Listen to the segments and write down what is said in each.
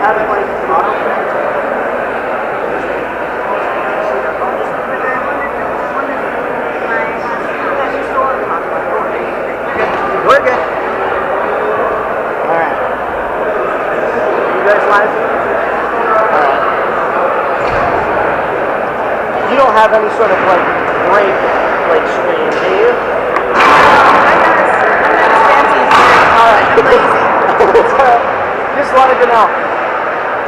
We're good. Alright. You guys live? Alright. You don't have any sort of break screen, do you? Alright. Just wanted to know.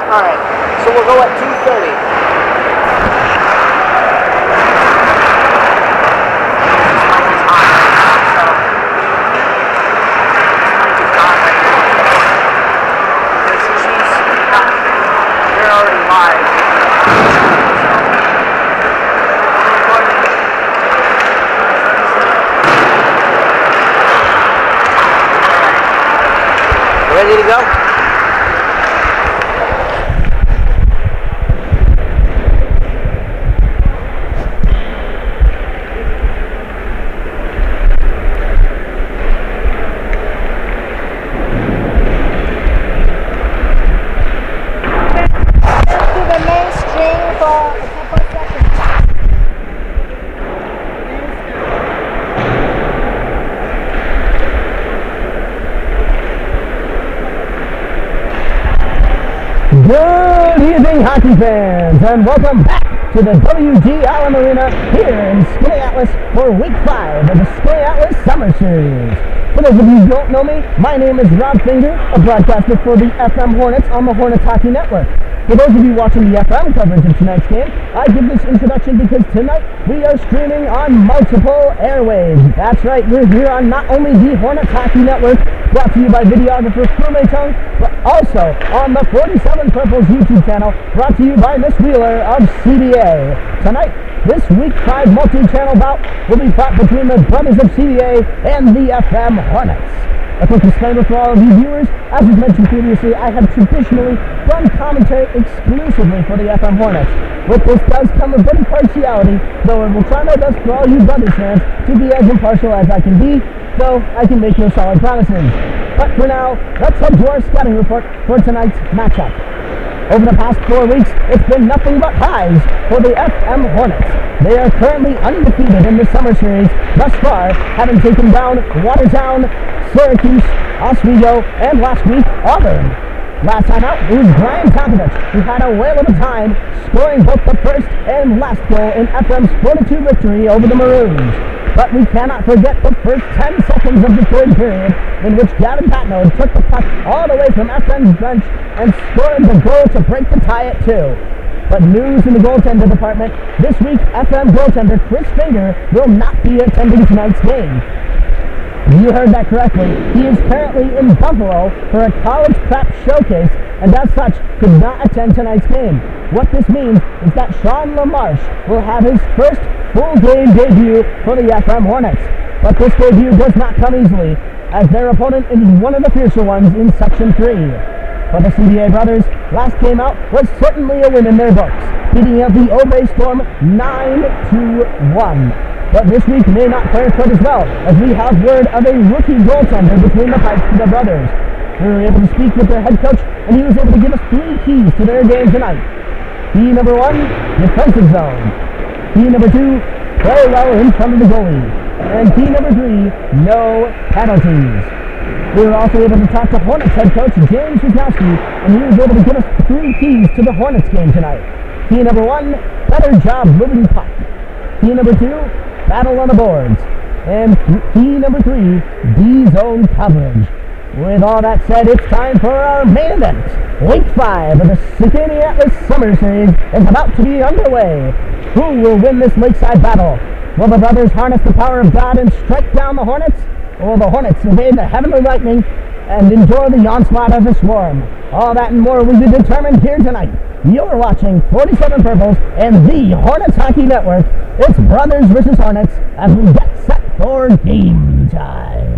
Alright. So we'll go at 2:30. Ready to go? To the mainstream for a couple seconds. Good evening, hockey fans, and welcome back to the WG Allen Arena here in Skinny Atlas for Week 5 of the Skinny Atlas Summer Series. For those of you who don't know me, my name is Rob Finger, a broadcaster for the FM Hornets on the Hornets Hockey Network. For those of you watching the FM coverage of tonight's game, I give this introduction because tonight we are streaming on multiple airwaves. That's right, we're here on not only the Hornets Hockey Network, brought to you by videographer Fume Tung, but also on the 47 Purples YouTube channel, brought to you by Miss Wheeler of CBA. Tonight, this Week 5 multi-channel bout will be fought between the brothers of CBA and the FM Hornets. A quick disclaimer for all of you viewers, as was mentioned previously, I have traditionally done commentary exclusively for the FM Hornets. With this does come a bit of partiality, though I will try my best for all you brothers fans to be as impartial as I can be, though I can make no solid promises. But for now, let's head to our scouting report for tonight's matchup. Over the past 4 weeks, it's been nothing but highs for the FM Hornets. They are currently undefeated in the Summer Series thus far, having taken down Watertown, Syracuse, Oswego, and last week, Auburn. Last time out, it was Brian Topovich, who had a whale of a time scoring both the first and last goal in FM's 4-2 victory over the Maroons. But we cannot forget the first 10 seconds of the third period, in which Gavin Patno took the puck all the way from FM's bench and scored the goal to break the tie at 2. But news in the goaltender department, this week FM goaltender Chris Finger will not be attending tonight's game. You heard that correctly. He is currently in Buffalo for a college prep showcase, and as such, could not attend tonight's game. What this means is that Sean LaMarche will have his first full game debut for the FM Hornets. But this debut does not come easily, as their opponent is one of the fiercer ones in Section 3. For the CBA brothers, last game out was certainly a win in their books, beating out the Obey Storm 9-1. But this week may not fare quite as well, as we have word of a rookie goaltender between the pipes for the brothers. We were able to speak with their head coach, and he was able to give us 3 keys to their game tonight. Key number 1, defensive zone. Key number 2, play well in front of the goalie. And key number 3, no penalties. We were also able to talk to Hornets head coach James Wisnowski, and he was able to give us 3 keys to the Hornets game tonight. Key number 1, better job moving puck. Key number 2, battle on the boards. And key number 3, D-zone coverage. With all that said, it's time for our main event. Week 5 of the Skinny Atlas Summer Series is about to be underway. Who will win this lakeside battle? Will the brothers harness the power of God and strike down the Hornets? Or will the Hornets evade the heavenly lightning and endure the onslaught of the swarm? All that and more will be determined here tonight. You're watching 47 Purples and the Hornets Hockey Network. It's Brothers versus Hornets as we get set for game time.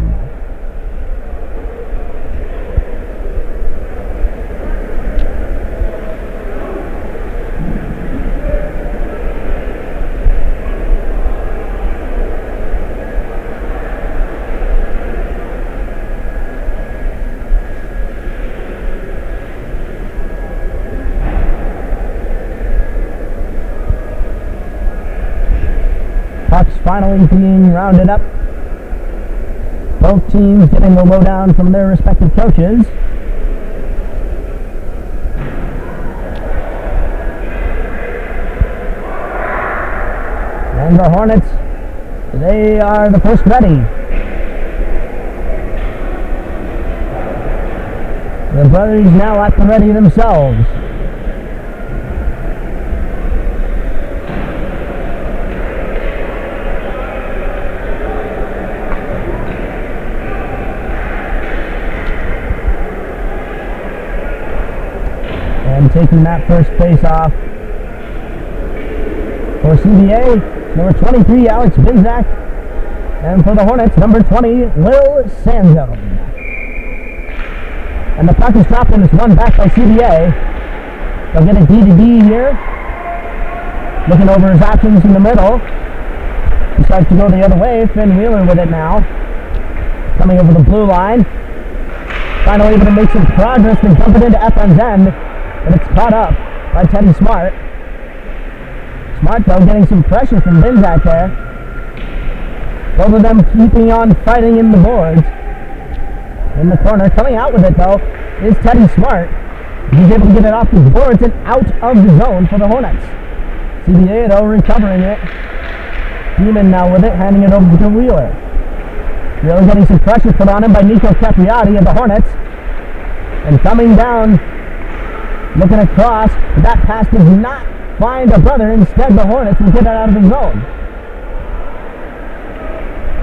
finally being rounded up. Both teams getting the lowdown from their respective coaches. And the Hornets, they are the first ready. The brothers now at the ready themselves. And taking that first face off for CBA, number 23, Alex Binzak. And for the Hornets, number 20, Will Sanzone. And the puck is dropped and it's won back by CBA. They'll get a D-to-D here. Looking over his options in the middle. He starts to go the other way. Finn Wheeler with it now. Coming over the blue line. Finally able to make some progress and jump it into FM's end. But it's caught up by Teddy Smart. Smart, though, getting some pressure from Binzak there. Both of them keeping on fighting in the boards. In the corner, coming out with it, though, is Teddy Smart. He's able to get it off the boards and out of the zone for the Hornets. CBA, though, recovering it. Demon now with it, handing it over to Wheeler. Wheeler getting some pressure put on him by Nico Capriati of the Hornets. And coming down, looking across, but that pass does not find a brother. Instead, the Hornets will get it out of the zone.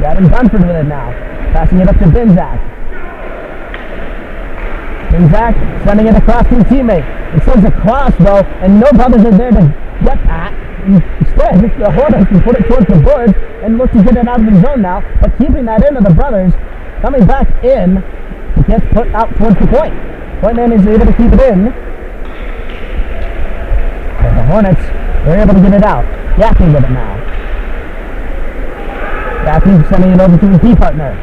Gavin Dunford with it now, passing it up to Binzak. Binzak sending it across to a teammate. It sends across, though, and no brothers are there to get at. Instead, the Hornets can put it towards the board and look to get it out of the zone now, but keeping that into the brothers, coming back in, it gets put out towards the point. Point man is able to keep it in. But the Hornets, they're able to get it out. Gaffney with it now. Gaffney sending it over to his D partner.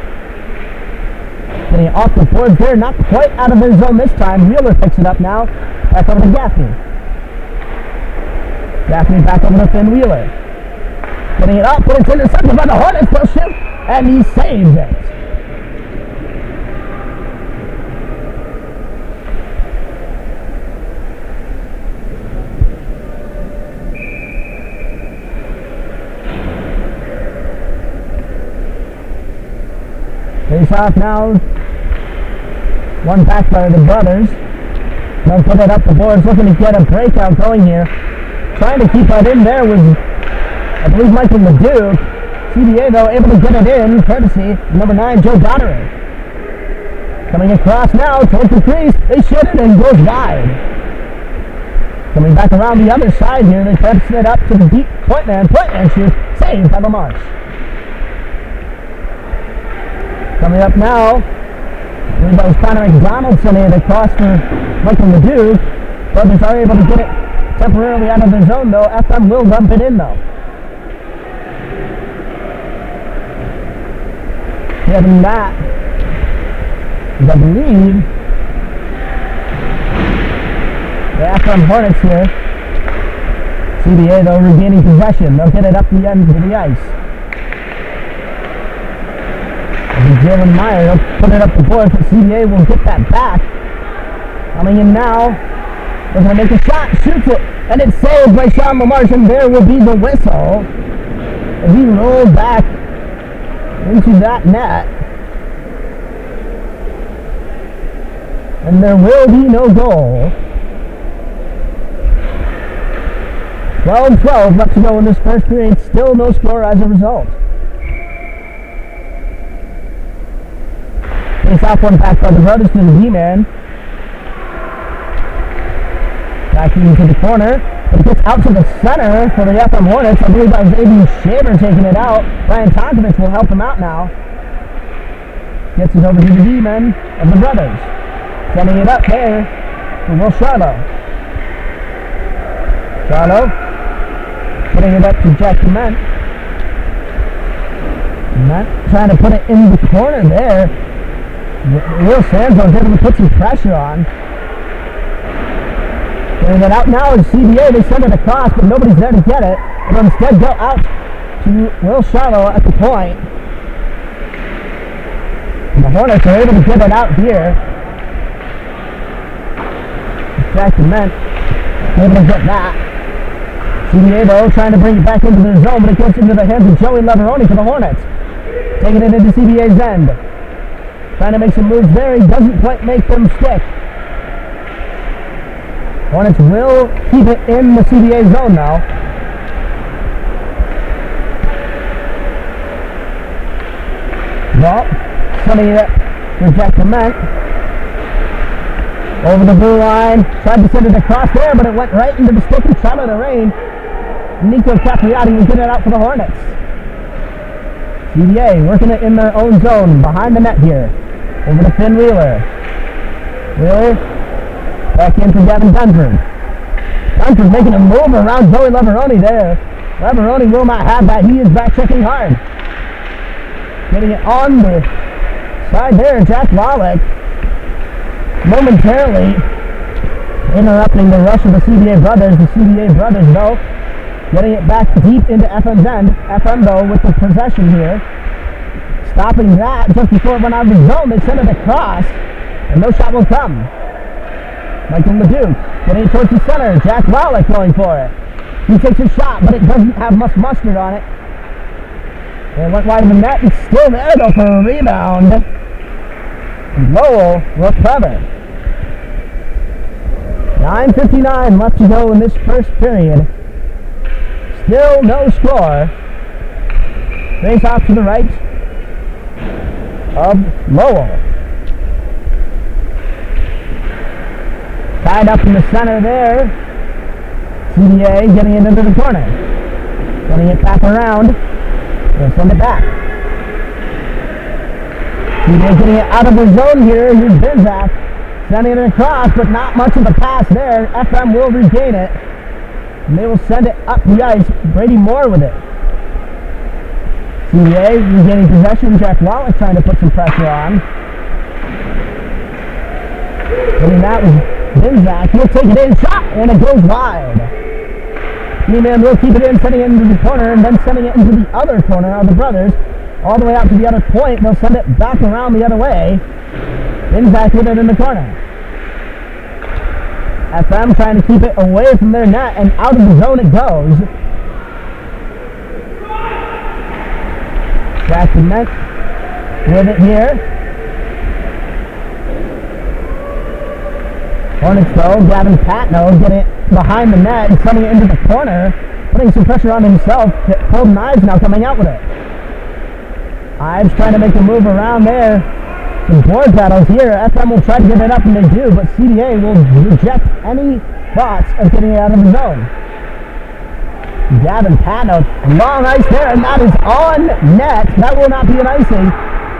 Getting it off the boards there, not quite out of their zone this time. Wheeler picks it up now. Back over to Gaffney. Gaffney back over to Finn Wheeler. Getting it up, but it's intercepted by the Hornets. They'll shoot, and he saves it. Face off now. One back by the brothers. They'll put it up the boards, looking to get a breakout going here. Trying to keep that in there was, I believe, Michael Leduc. CBA, though, able to get it in, courtesy number 9, Joe Donnery. Coming across now towards the crease. They shoot it and goes wide. Coming back around the other side here, they try to set up to the deep point man. Point man shoots, saved by LaMarche. Coming up now, I believe that was Connor McDonaldson here. They cross for Michael Leduc. Brothers are able to get it temporarily out of their zone, though. FM will dump it in, though. Getting that, I believe, the FM Hornets here. CBA, though, regaining possession. They'll get it up the end of the ice. Jalen Meyer, he'll put it up the board, but CBA will get that back. Coming in now, they're going to make a shot, shoots it, and it's saved by Sean LaMarche, and there will be the whistle as he rolled back into that net. And there will be no goal. 12-12 left to go in this first period, still no score as a result. Face off one back by the brothers to the D-man. Back into the corner. But it gets out to the center for the FM Hornets. I believe that was A.B. Shaver taking it out. Brian Tonkovich will help him out now. Gets it over to the D-men of the brothers. Sending it up there to Will Charlo. Charlo putting it up to Jack Dement. Dement trying to put it in the corner there. Will Sanzone able to put some pressure on. Getting it out now is CBA. They send it across, but nobody's there to get it. It'll instead go out to Will Charlo at the point. And the Hornets are able to get it out here. Jack Dement able to get that. CBA though trying to bring it back into their zone, but it goes into the hands of Joey Leveroni for the Hornets. Taking it into CBA's end. Trying to make some moves there. He doesn't quite make them stick. Hornets will keep it in the CBA zone now. Well, sending it for Jack Dement. Over the blue line. Tried to send it across there, but it went right into the stick and shot of the rain. Nico Capriati will get it out for the Hornets. CBA working it in their own zone behind the net here. Over to Finn Wheeler. Wheeler back in for Gavin Dunford. Dunford making a move around Joey Leveroni there. Leveroni will not have that. He is back checking hard. Getting it on the side there. Jack Wallach momentarily interrupting the rush of the CBA brothers. The CBA brothers though getting it back deep into FM's end. FM though with the possession here. Stopping that just before it went out of the zone. They send it across, and no shot will come. Michael Leduc getting it towards the center. Jack Wallach going for it. He takes a shot, but it doesn't have much mustard on it. It went wide of the net. It's still there though for a rebound. And Lowell will cover. 9:59 left to go in this first period. Still no score. Face off to the right of Lowell. Tied up in the center there. CBA getting it into the corner. Sending it back around. They'll send it back. CBA getting it out of the zone here. Here's Bizak. Sending it across, but not much of a pass there. FM will regain it. And they will send it up the ice. Brady Moore with it. CBA regaining possession. Jack Wallach trying to put some pressure on. Getting that was Bizak. He'll take it in. Shot! And it goes wide. D-Man will keep it in, sending it into the corner, and then sending it into the other corner of the brothers. All the way out to the other point. They'll send it back around the other way. Bizak with it in the corner. FM trying to keep it away from their net, and out of the zone it goes. Jack Dement with it here. Hornets though, Gavin Patno getting it behind the net and sending it into the corner, putting some pressure on himself. Colton Ives now coming out with it. Ives trying to make a move around there. Some board battles here. FM will try to get it up, and they do, but CBA will reject any thoughts of getting it out of the zone. Gavin Patno, long ice there, and that is on net. That will not be an icing.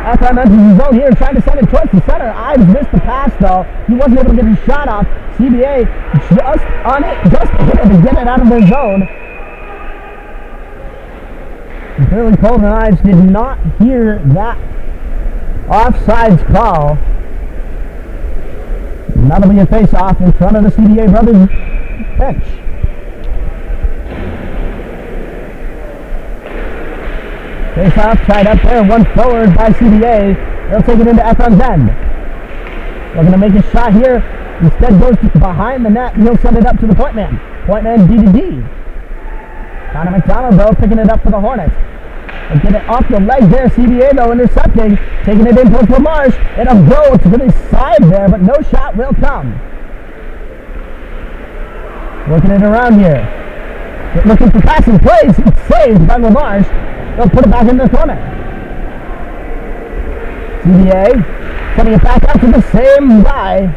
FM enters the zone here, trying to send it towards the center. Ives missed the pass though. He wasn't able to get his shot off. CBA just on it, just able to get it out of their zone. Clearly Colton Ives did not hear that offsides call. And that'll be a face-off in front of the CBA brothers bench. Face-off tied up there, one forward by CBA. They'll take it into FM's end. They're going to make a shot here. Instead goes behind the net. He'll send it up to the point man. Point man D to D. Connor McDonald though picking it up for the Hornets. They'll get it off the leg there. CBA though intercepting. Taking it in towards LaMarche. It'll go to the side there, but no shot will come. Working it around here. Looking for passing plays. It's saved by LaMarche. They'll put it back in the corner. CBA sending it back out to the same guy,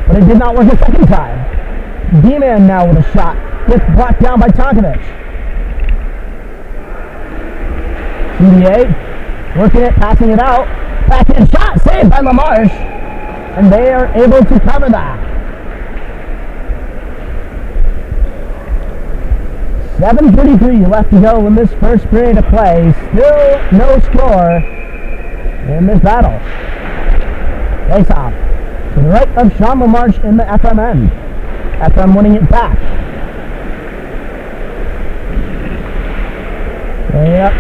but it did not work a second time. D-Man now with a shot. Gets blocked down by Tonkovich. CBA working it, passing it out. Backhand shot saved by LaMarche, and they are able to cover that. 7:33 left to go in this first period of play. Still no score in this battle. Face off to the right of Sean LaMarche in the FM end. FM winning it back. They it up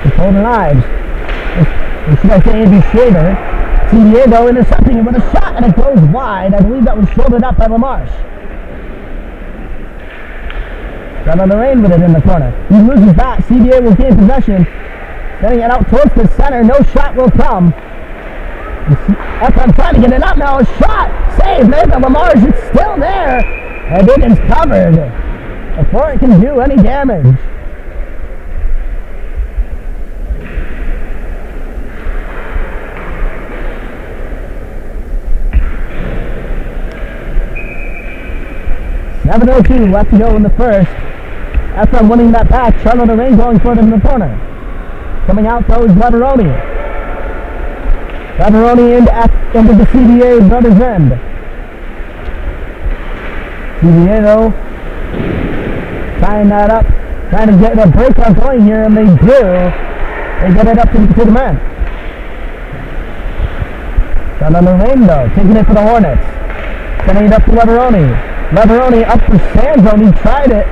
to Golden Ives. Or should I say Andrew Schrader. CBA though intercepting it with a shot and it goes wide. I believe that was shouldered up by LaMarche. Got on the rain with it in the corner. He loses that. CBA will gain possession. Sending it out towards the center. No shot will come. I'm trying to get it up now. A shot. Save made by LaMarche. It's still there. And it is covered before it can do any damage. .7:02 left to go in the first. After I'm winning that back, Charlotte Lorraine going for it in the corner. Coming out though is Laveroni. Laveroni into the CBA brothers end. CBA though, tying that up, trying to get a breakout going here, and they do. They get it up to the man. Charlotte Lorraine though, taking it for the Hornets. Sending it up to Laveroni. Laveroni up for Sanzone. He tried it.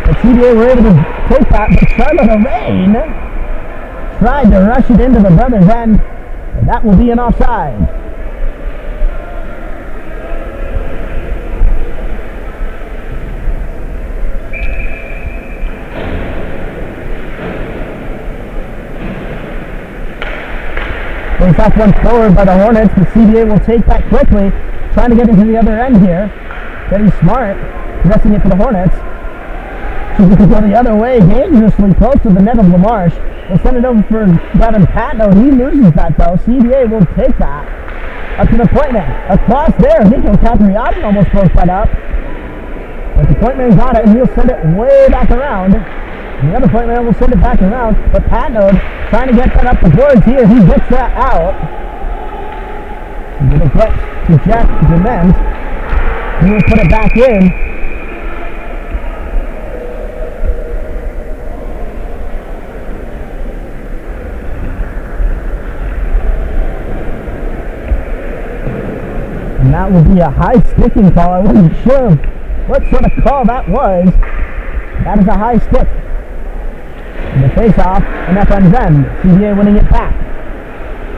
The CBA were able to take that, but Charlotte Lorraine tried to rush it into the brothers' end, and that will be an offside. Face off one forward by the Hornets. The CBA will take that quickly, trying to get into the other end here. Getting smart, pressing it for the Hornets. She can go the other way, dangerously close to the net of LaMarche. They'll send it over for Gavin Patno. He loses that though. CBA will take that. Up to the point man. Across there, Nico Capriati almost broke that up. But the point man got it and he'll send it way back around. And the other point man will send it back around. But Patno trying to get that up the boards here. He gets that out. He's going to get to Jack Dement. He will put it back in. And that would be a high sticking call. I wasn't sure what sort of call that was. That is a high stick. And the face-off, and that ends end. CBA winning it back.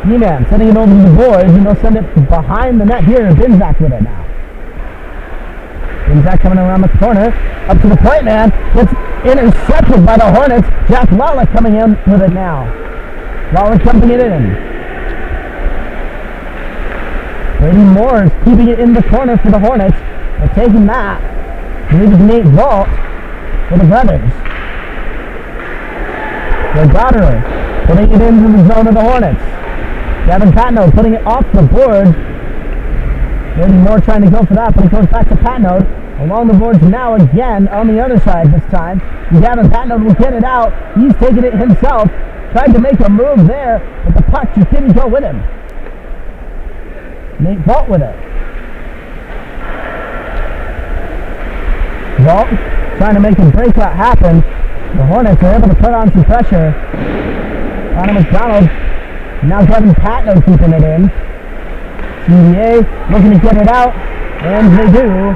E-Man sending it over to the boards, and they'll send it behind the net here. Binzak with it now. Binzak coming around the corner, up to the point man. It's intercepted by the Hornets. Jack Lawler coming in with it now. Lawler dumping it in. Brady Moore is keeping it in the corner for the Hornets. They're taking that. I believe it's Nate Vault for the brothers. They got her, putting it into the zone of the Hornets. Gavin Patno putting it off the board. Brady Moore trying to go for that, but it goes back to Patno. Along the boards now again on the other side this time. And Gavin Patno will get it out. He's taking it himself. Tried to make a move there, but the puck just didn't go with him. Nate Vault with it. Vault trying to make a breakout happen. The Hornets are able to put on some pressure. Connor McDonald. Now Kevin Patno keeping it in. CBA looking to get it out. And they do.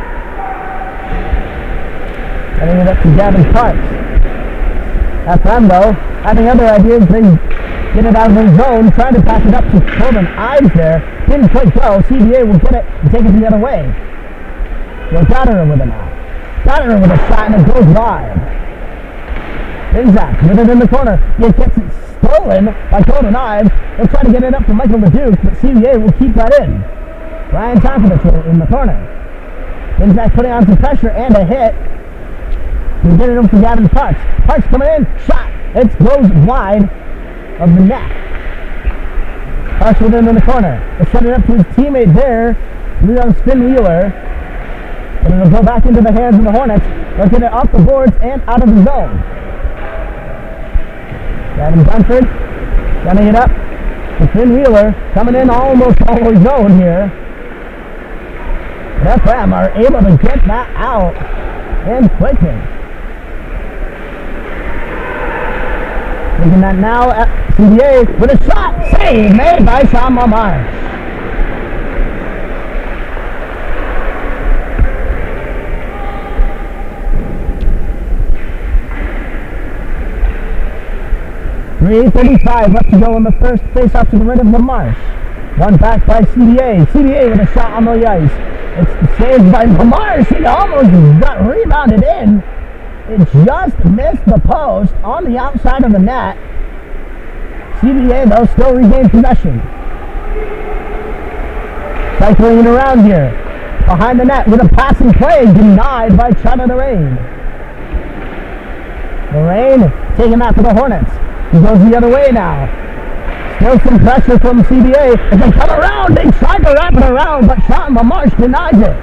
Getting it up to Gavin Parks. FM though, having other ideas, they get it out of the zone, trying to pass it up to Corbin Ives there. Didn't quite go. CBA will get it and take it the other way. They got her with it now. Got her with a shot and it goes wide. Binzak with it in the corner. He gets it stolen by Corbin Ives. They'll try to get it up to Michael LeDuc, but CBA will keep that in. Ryan Tomkovich in the corner. Binzak putting on some pressure and a hit. We get it over to Gavin Parks. Parks coming in. Shot. It goes wide of the net. Parks with him in the corner. They send it up to his teammate there, Leon Spinwheeler. But it'll go back into the hands of the Hornets. They'll get it off the boards and out of the zone. Gavin Dunford running it up to Spinwheeler. Coming in almost all the zone here. But FM are able to get that out and quickly. Taking that now at CBA with a shot. Save made by Sean LaMarche. 3:35 left to go in the first face-off to the right of LaMarche. One back by CBA. CBA with a shot on the ice. It's saved by LaMarche. It almost got rebounded in. It just missed the post on the outside of the net. CBA, though, still regained possession. Cycling it around here. Behind the net with a passing play. Denied by China Lorraine. Lorraine taking that for the Hornets. He goes the other way now. Still some pressure from CBA. As they come around, they tried to wrap it around, but Sean LaMarche denies it.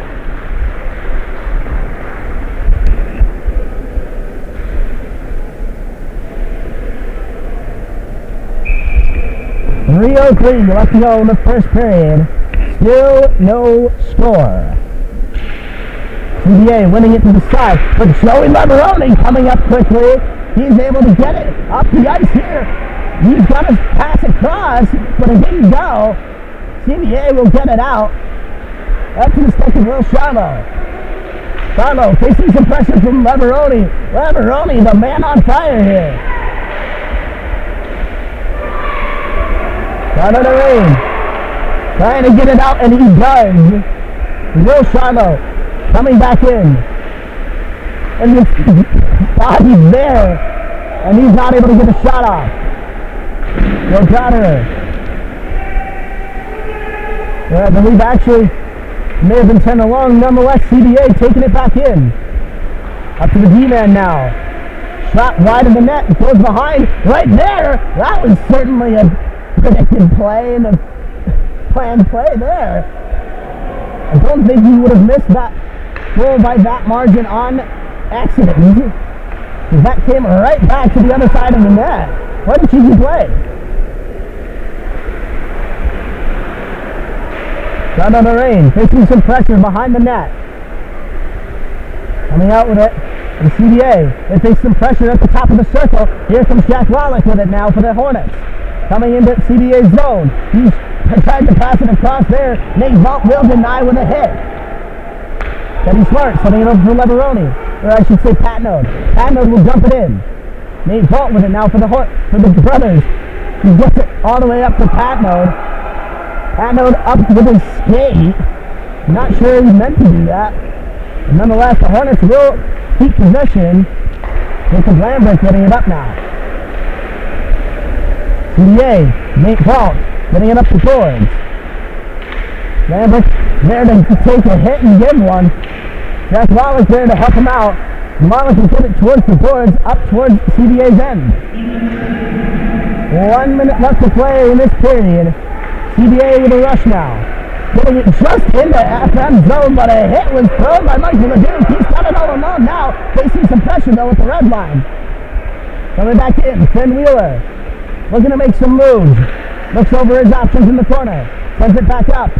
.303 left to go in the first period. Still no score. CBA winning it to the side, but Joey Leveroni coming up quickly. He's able to get it up the ice here. He's got his pass across, but it didn't go. CBA will get it out. Up to the stick of Will Charlo. Charlo facing some pressure from Leveroni. Leveroni, the man on fire here. Charlo to Rain. Trying to get it out, and he does. Will Charlo coming back in. And his body's there, and he's not able to get a shot off. Joe Donner. I believe actually may have been turned along. Nonetheless, CBA taking it back in. Up to the D-man now. Shot wide of the net, goes behind. Right there! That was certainly a predicted play and a planned play there. I don't think he would have missed that goal by that margin on accident. Because that came right back to the other side of the net. What a cheeky play. Down on the rain, facing some pressure behind the net. Coming out with it, the CBA. They face some pressure at the top of the circle. Here comes Jack Wallach with it now for the Hornets. Coming into CBA's zone. He's tried to pass it across there. Nate Vault will deny with a hit. Teddy Smart setting it over for Leveroni. Or I should say Patnode. Patnode will dump it in. Nate Vault with it now for the brothers. He gets it all the way up to Patnode. Patnode up with his skate. Not sure he meant to do that. But nonetheless, the Hornets will keep possession. Jacob Lambert getting it up now. CBA, Nate Vault getting it up the boards. Lambert there to take a hit and give one. Jack Wallach there to help him out. Wallach will put it towards the boards, up towards CBA's end. 1 minute left to play in this period. CBA with a rush now. Getting it just into FM zone, but a hit was thrown by Michael LeDuc. He's got it all alone now, facing some pressure though at the red line. Coming back in, Finn Wheeler. Looking to make some moves. Looks over his options in the corner. Sends it back up.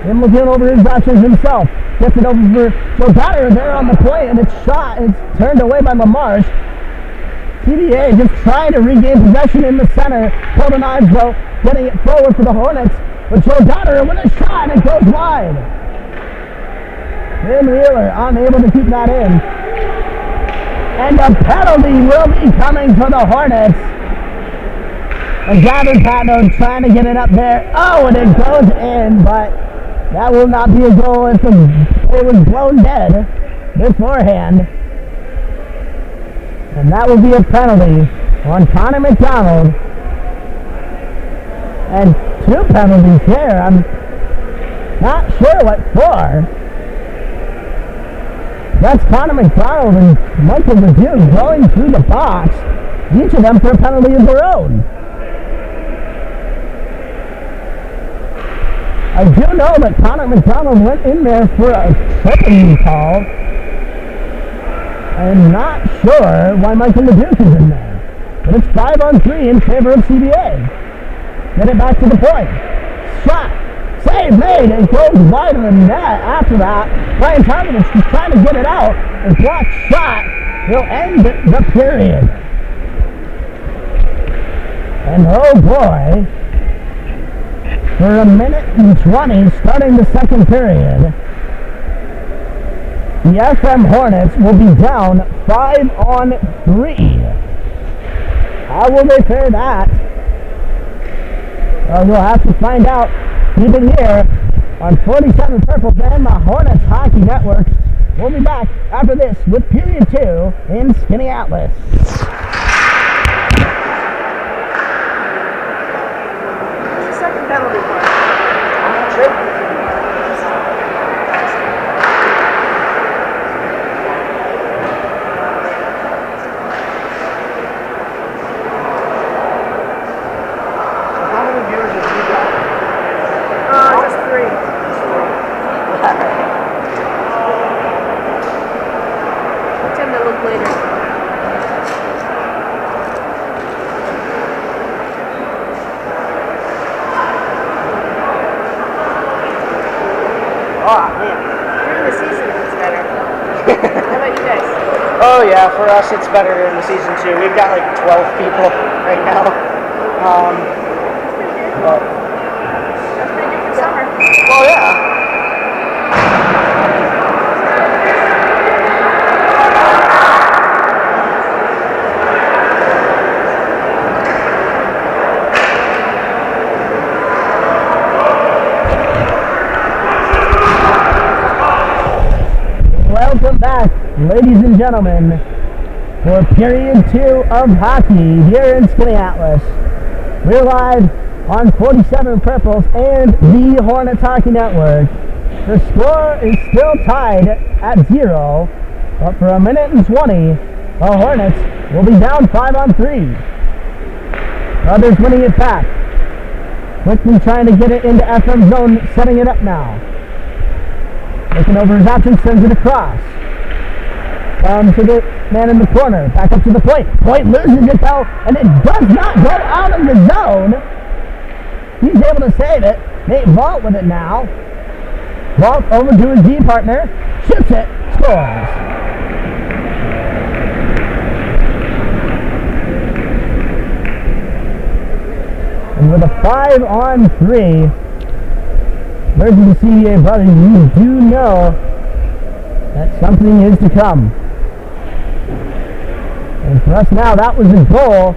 Him looking over his options himself. Gets it over for Joe Donner there on the play, and it's shot. It's turned away by LaMarche. CBA just trying to regain possession in the center. Pulled the knives though, getting it forward for the Hornets. But Joe Donner with a shot, and it goes wide. Finn Wheeler unable to keep that in. And a penalty will be coming for the Hornets. And Gavin Patnode trying to get it up there. Oh, and it goes in, but that will not be a goal if it was blown dead beforehand. And that will be a penalty on Connor McDonald. And 2 penalties there. I'm not sure what for. That's Connor McDonald and Michael LeDuc going through the box. Each of them for a penalty of their own. I do know that Connor McDonald went in there for a tripping call. I'm not sure why Michael LeDuc is in there. But it's 5-on-3 in favor of CBA. Get it back to the point. Shot. Save made. It goes wide of the net after that. Brian Tarkovich is trying to get it out. A blocked shot will end the period. And oh boy, for 1 minute and 20 starting the second period, the FM Hornets will be down 5-on-3. How will they fare that? Well, you'll have to find out. Keep it here on 47 Purple and the Hornets Hockey Network. We'll be back after this with Period 2 in Skinny Atlas. Second penalty flag. I'm not sure. How many viewers have you got? Just 3. Pretend to look later. Oh, man. During the season, it's better. How about you guys? Oh, yeah, for us it's better in the season 2. We've got like 12 people right now. But, That's pretty good for summer. well, yeah. Welcome back, ladies and gentlemen, for Period 2 of hockey here in Skinny Atlas. We're live on 47 Purples and the Hornets Hockey Network. The score is still tied at 0, but for a minute and 20, the Hornets will be down 5-on-3. Others winning it back. Quickly trying to get it into FM zone, setting it up now. Looking over his options, sends it across. Down to the man in the corner. Back up to the point. Point loses it though, and it does not go out of the zone. He's able to save it. Nate Vault with it now. Vault over to his D partner. Shoots it. Scores. And with a 5-on-3, versus the CBA brothers, you do know that something is to come. And for us now, that was the goal.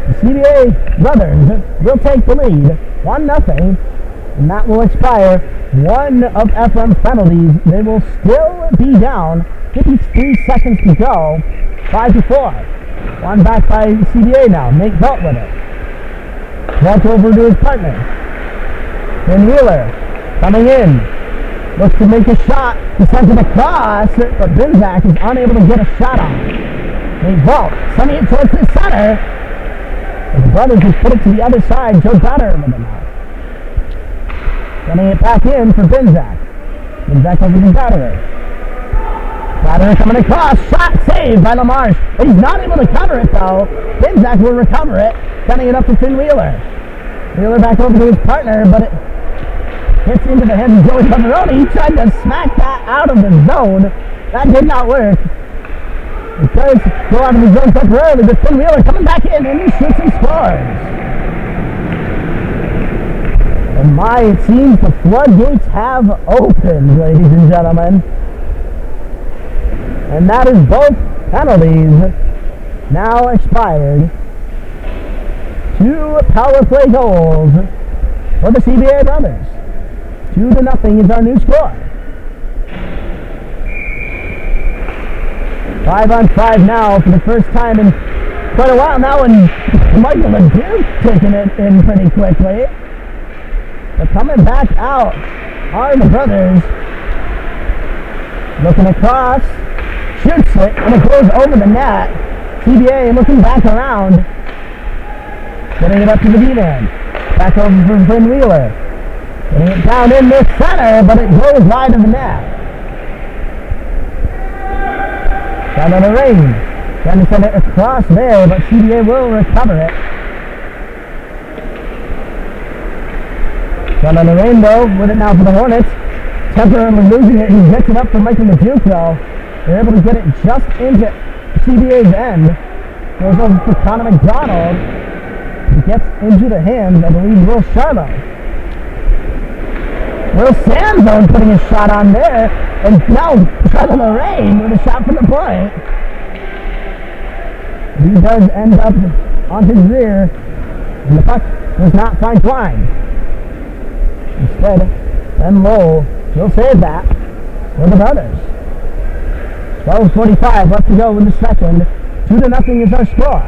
The CBA brothers will take the lead, 1-0, and that will expire one of FM's penalties. They will still be down, 53 seconds to go, 5-4. One back by CBA now, Nate Belt with it. Walks over to his partner. Then Wheeler. Coming in, looks to make a shot, he sends it across, but Binzak is unable to get a shot on. Nate Vault sending it towards the center. The brothers have put it to the other side, Joe Goddard with it now. Sending it back in for Binzak. Binzak over to Goddard. Goddard coming across, shot saved by LaMarche. He's not able to cover it though. Binzak will recover it, sending it up to Finn Wheeler. Wheeler back over to his partner, but it hits into the hands of Joey Pavaroni. He tried to smack that out of the zone. That did not work. It does go out of the zone temporarily, but Finn Wheeler coming back in and he shoots and scores. And it seems the floodgates have opened, ladies and gentlemen. And that is both penalties now expired. 2 power play goals for the CBA brothers. 2-0 is our new score. 5-on-5 now for the first time in quite a while now, and Michael LeDuc taking it in pretty quickly. But coming back out are the brothers. Looking across, shoots it, and it goes over the net. CBA looking back around, getting it up to the D-man. Back over for Finn Wheeler. Getting it down in the center, but it goes wide of the net. Down on the ring. Trying to send it across there, but CBA will recover it. Down on the rainbow with it now for the Hornets. Temporarily losing it. He gets it up for Michael LeDuc though. They're able to get it just into CBA's end. Goes over for Connor McDonald. He gets into the hands, I believe, Will Charlo. Will Sanzone putting a shot on there. And now Trevor Lorraine with a shot from the point. he does end up on his rear, and the puck does not find Twine. Instead, Ben Lowell will save that for the Brothers. 12:45 left to go in the second. 2-0 is our score.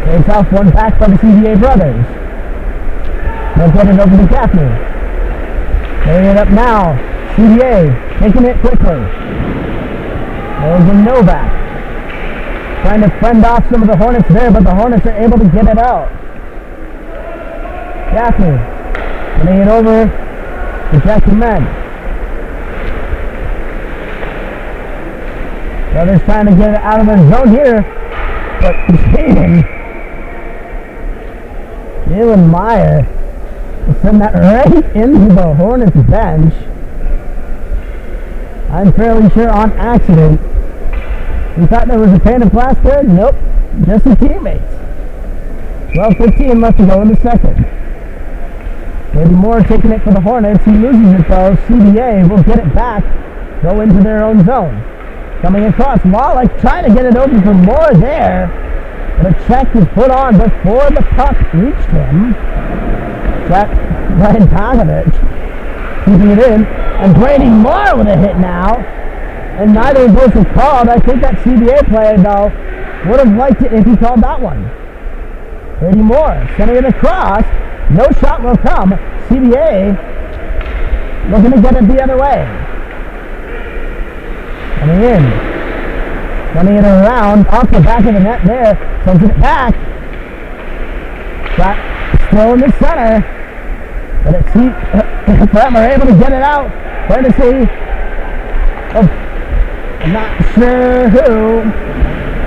Takes off one back by the CBA Brothers. They'll get it over to Gaffney. Getting it up now. CBA taking it quickly. There's a Novak. Trying to fend off some of the Hornets there, but the Hornets are able to get it out. Gaffney getting it over to Jackson Men. Brothers trying to get it out of their zone here, but Jalen Meyer will send that right into the Hornets bench. I'm fairly sure on accident. We thought there was a pane of glass there. Nope, just the teammates. 12:15 left to go in the second. Maybe Moore taking it for the Hornets. He loses it though. CBA will get it back, go into their own zone. Coming across, Wallach trying to get it open for Moore there. But a check is put on before the puck reached him. Check Brian Tagovich keeping it in. And Brady Moore with a hit now. And neither of those were called. I think that CBA player, though, would have liked it if he called that one. Brady Moore sending it across. No shot will come. CBA looking to get it the other way. Coming in. Sending it around off the back of the net there. Sends it back. Shot still in the center. But it's Prem are able to get it out. Trying to see. Oh, I'm not sure who.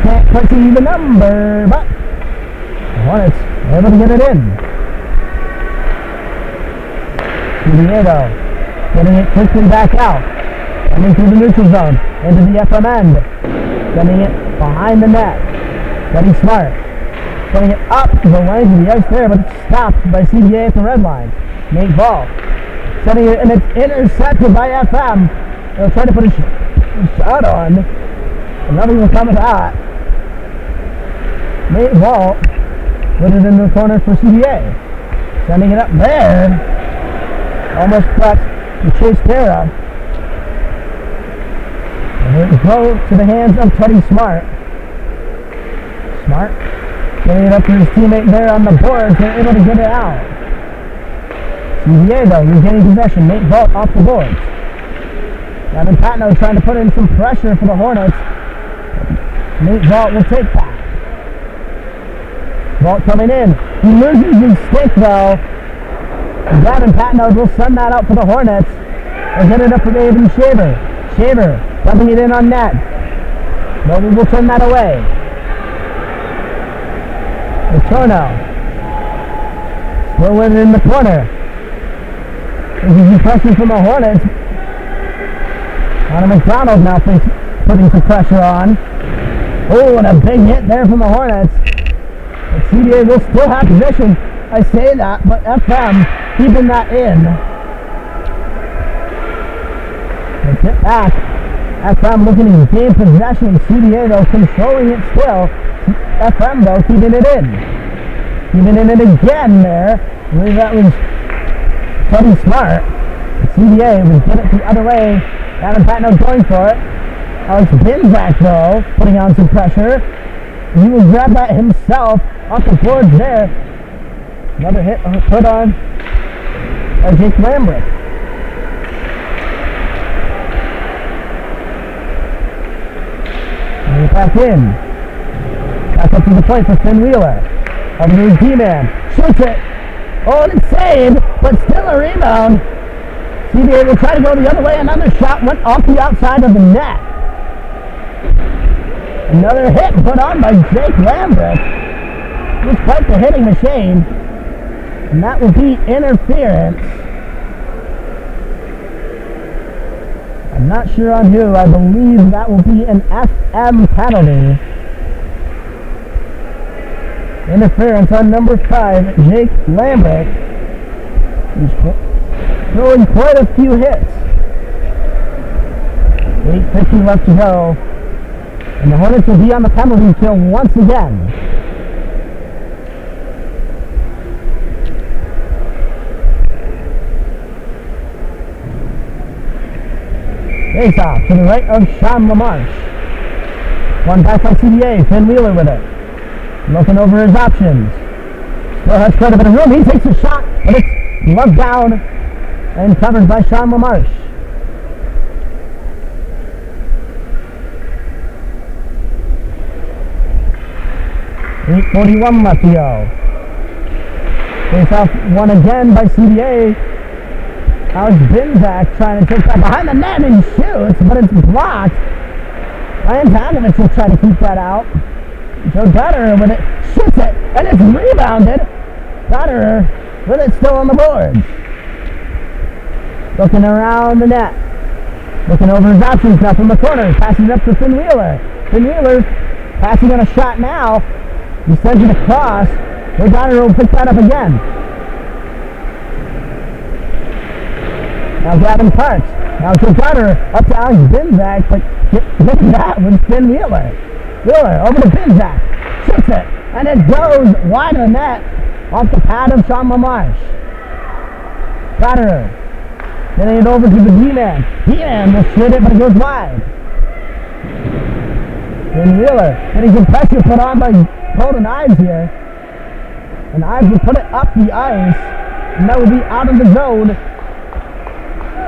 Can't quite see the number, but the Hornets are able to get it in. Diego getting it quickly back out. Coming through the neutral zone into the FM end. Sending it behind the net. Getting smart. Getting it up the length of the ice there, but it's stopped by CBA at the red line. Nate Ball. Sending it, and it's intercepted by FM. They'll try to put a shot on. And nothing will come of that. Nate Ball put it in the corner for CBA. Sending it up there. Almost cut to Chase Terra. And it will go to the hands of Teddy Smart. Smart getting it up to his teammate there on the boards. They're able to get it out. CBA though regaining possession. Nate Vault off the boards. Gavin Patno trying to put in some pressure for the Hornets. Nate Vault will take that. Vault coming in. He loses his stick though. Gavin Patno will send that out for the Hornets. They'll get it up for David Shaver. Shaver dumping it in on net. Noble will turn that away. Paterno still with it in the corner. This is the pressure from the Hornets. Connor McDonald now putting some pressure on. Oh, and a big hit there from the Hornets. But CBA will still have possession. I say that, but FM keeping that in. They get back. FM looking to gain possession. CBA though controlling it still. FM though keeping it in. Keeping it in again there. I believe that was Teddy Smart. CBA will get it the other way. Gavin Patno going for it. Alex Binzak though putting on some pressure. He will grab that himself off the boards there. Another hit put on by Jake Lambert. And back in. Back up to the point for Finn Wheeler. Over to his D-man. Shoots it. Oh, and it's saved, but still a rebound. CBA will try to go the other way. Another shot went off the outside of the net. Another hit put on by Jake Lambert. It was quite the hitting machine. And that will be interference. I'm not sure on who. I believe that will be an FM penalty. Interference on number 5, Jake Lambert. He's throwing quite a few hits. 8:50 left to go And the Hornets will be on the penalty kill once again. Face off to the right of Sean LaMarche. One back by CBA, Finn Wheeler with it. Looking over his options. Still has quite a bit of room. He takes a shot, but it's gloved down and covered by Sean LaMarche. .8:41 left to go. Face off one again by CBA. Alex Binzak trying to take that behind the net and shoots, but it's blocked. Ryan Tagovich will try to keep that out. Joe Dutterer with it, shoots it, and it's rebounded. Dutterer with it still on the boards. Looking around the net. Looking over his options now from the corner. Passes it up to Finn Wheeler. Finn Wheeler passing on a shot now. He sends it across. Joe Dutterer will pick that up again. Now Gavin Parks. Now Joe Dutterer up to Alex Binzak, but getting that with Finn Wheeler. Wheeler over to Binzak. Shoots it. And it goes wide of the net off the pad of Sean LaMarche. Dutterer getting it over to the D-man. D-man will shoot it, but it goes wide. Finn Wheeler getting some pressure put on by Colton Ives here. And Ives will put it up the ice. And that will be out of the zone.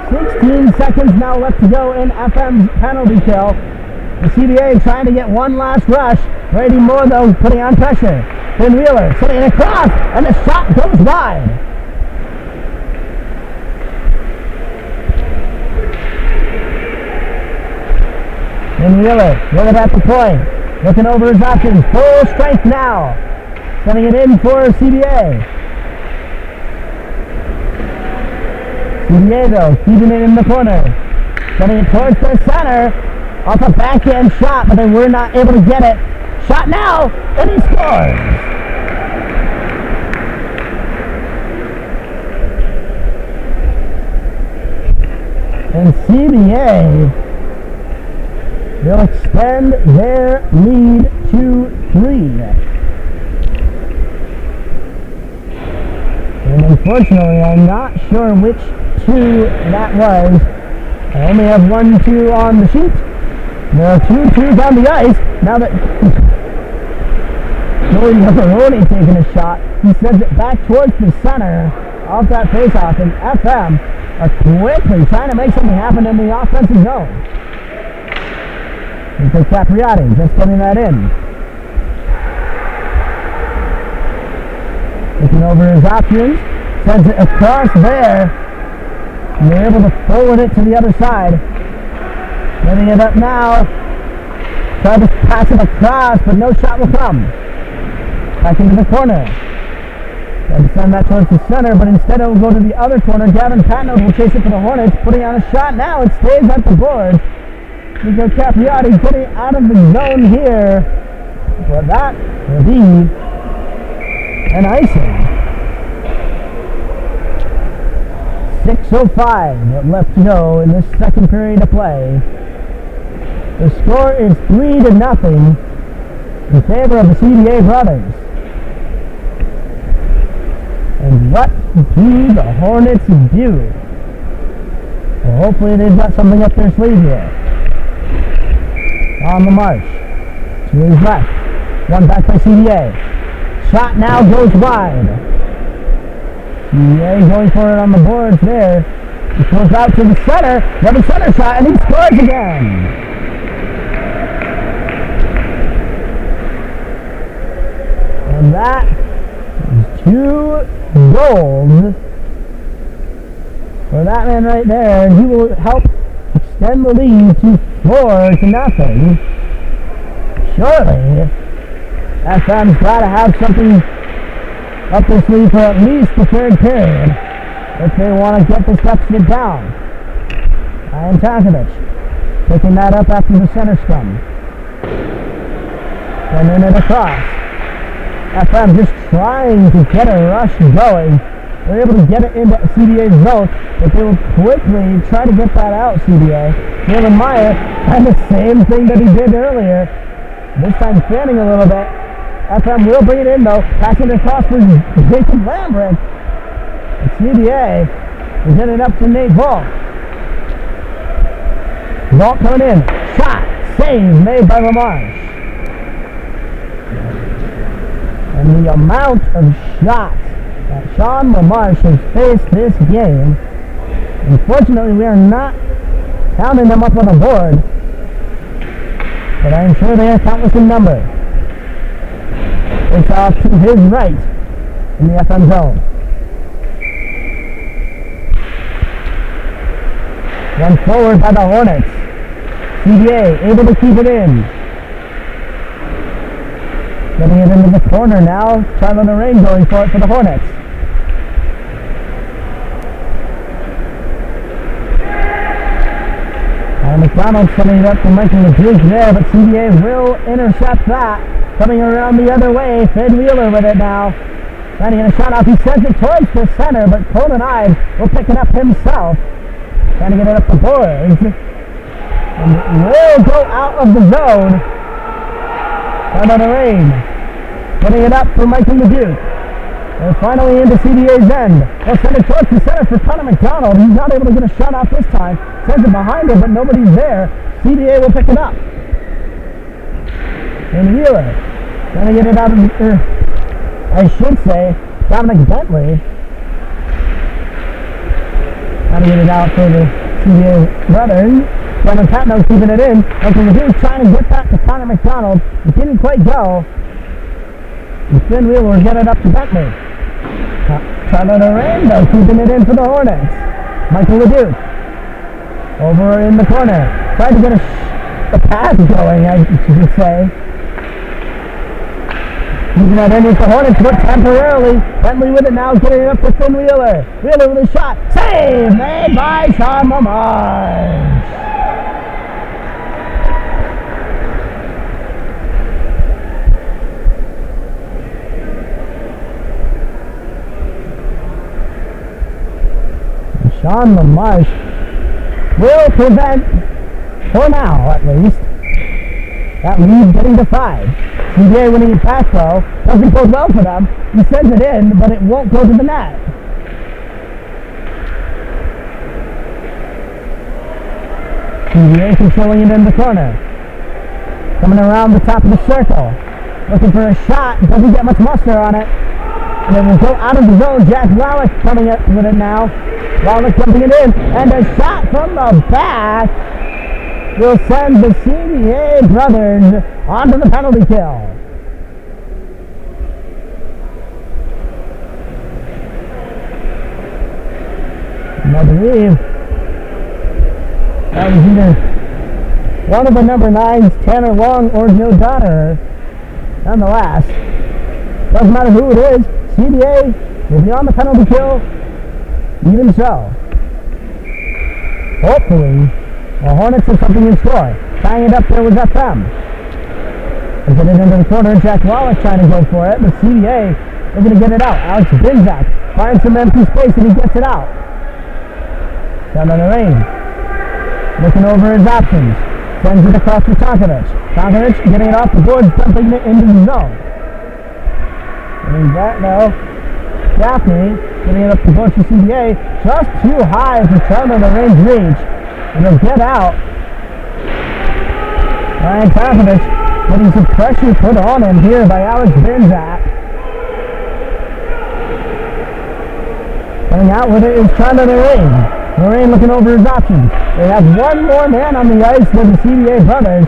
16 seconds now left to go in FM's penalty kill. The CBA trying to get one last rush. Brady Moore, though, putting on pressure. Finn Wheeler sending it across, and the shot goes wide. Finn Wheeler with it at the point. Looking over his options. Full strength now. Sending it in for CBA. CBA, though, keeping it in the corner. Sending it towards the center. Off a backhand shot, but they were not able to get it. Shot now, and he scores. And CBA will extend their lead to 3. And unfortunately, I'm not sure which 2 that was. I only have 1-2 on the sheet. There are 2 twos on the ice. Now that Joey Macaroni taking a shot, he sends it back towards the center off that faceoff, and FM are quickly trying to make something happen in the offensive zone. Because Capriati just getting that in. Looking over his options, sends it across there, and they're able to forward it to the other side. Getting it up now. Try to pass it across, but no shot will come. Back into the corner. Try to send that towards the center, but instead it will go to the other corner. Gavin Patnode will chase it for the Hornets, putting on a shot now. It stays at the board. Nico Capriati getting out of the zone here. But that will be an icing. 6:05 left to go in this second period of play. The score is 3-0 in favor of the CBA brothers. And what do the Hornets do? Well, hopefully they've got something up their sleeve here. On the march. To his left. One back by CBA. Shot now goes wide. CBA going for it on the boards there. He goes out to the center. Another center shot, and he scores again. And that is 2 goals for that man right there. And he will help extend the lead to 4-0. Surely, FM's got to have something up their sleeve for at least the third period if they want to get this deficit down. Ryan Tagovich picking that up after the center scrum. Sending it across. FM just trying to get a rush going. They're able to get it into CBA's zone, but they will quickly try to get that out, CBA. Jalen Meyer, and the same thing that he did earlier. This time fanning a little bit. FM will bring it in though. Passing it across for Jacob Lambert. And CBA will get it up to Nate Vault. Vault coming in. Shot. Save made by Lamarche. And the amount of shots that Sean Lamarche has faced this game, unfortunately we are not counting them up on the board, but I am sure they are countless in number. It's off to his right in the FM zone. One forward by the Hornets. CBA able to keep it in. Getting it into the corner now. Tyler Lorraine going for it for the Hornets. And McDonald setting it up for Michael LeDuc there, but CBA will intercept that. Coming around the other way, Finn Wheeler with it now. Trying to get a shot off. He sends it towards the center, but Conan Ives will pick it up himself. Trying to get it up the boards. And will go out of the zone. Tyler Lorraine putting it up for Michael LeDuc. And finally into CBA's end. They'll send it towards the center for Connor McDonald. He's not able to get a shot off this time. Sends it behind him, but nobody's there. CBA will pick it up. And Wheeler trying to get it out of I should say, Dominic Bentley trying to get it out for the CBA brother. Kevin Patno keeping it in. Michael LeDuc trying to get that to Connor McDonald. It didn't quite go. And Finn Wheeler will get it up to Bentley. Tyler Lorraine though keeping it in for the Hornets. Michael LeDuc over in the corner. Tried to get a pass going, I should say. Keeping that in with the Hornets, but temporarily. Bentley with it now, getting it up to Finn Wheeler. Wheeler with a shot. Save made by Sean Lamarche. Sean Lamarche will prevent, for now at least, that lead getting to 5. CBA winning it back though. Doesn't go well for them. He sends it in, but it won't go to the net. CBA controlling it in the corner. Coming around the top of the circle. Looking for a shot. Doesn't get much muster on it. And it will go out of the zone. Jack Wallach coming up with it now. Wallach jumping it in. And a shot from the back will send the CBA brothers onto the penalty kill. And I believe that was either one of the number 9s, Tanner Long or Joe Donner. Nonetheless, doesn't matter who it is, CBA will be on the penalty kill. Even so, hopefully, the Hornets have something in store. Tying it up there was FM. They get it into the corner. Jack Wallach trying to go for it, but CBA looking to get it out. Alex Binzak finds some empty space and he gets it out. Down on the lane. Looking over his options. Sends it across to Tonkovich. Tonkovich getting it off the board, dumping it into the zone. Getting that now. Gaffney getting it up the board for CBA. Just too high for Chandler Lorraine's reach. And they'll get out. Ryan Tonkovich getting some pressure put on him here by Alex Binzak. Coming out with it is Chandler Lorraine. Lorraine looking over his options. They have one more man on the ice than the CBA brothers.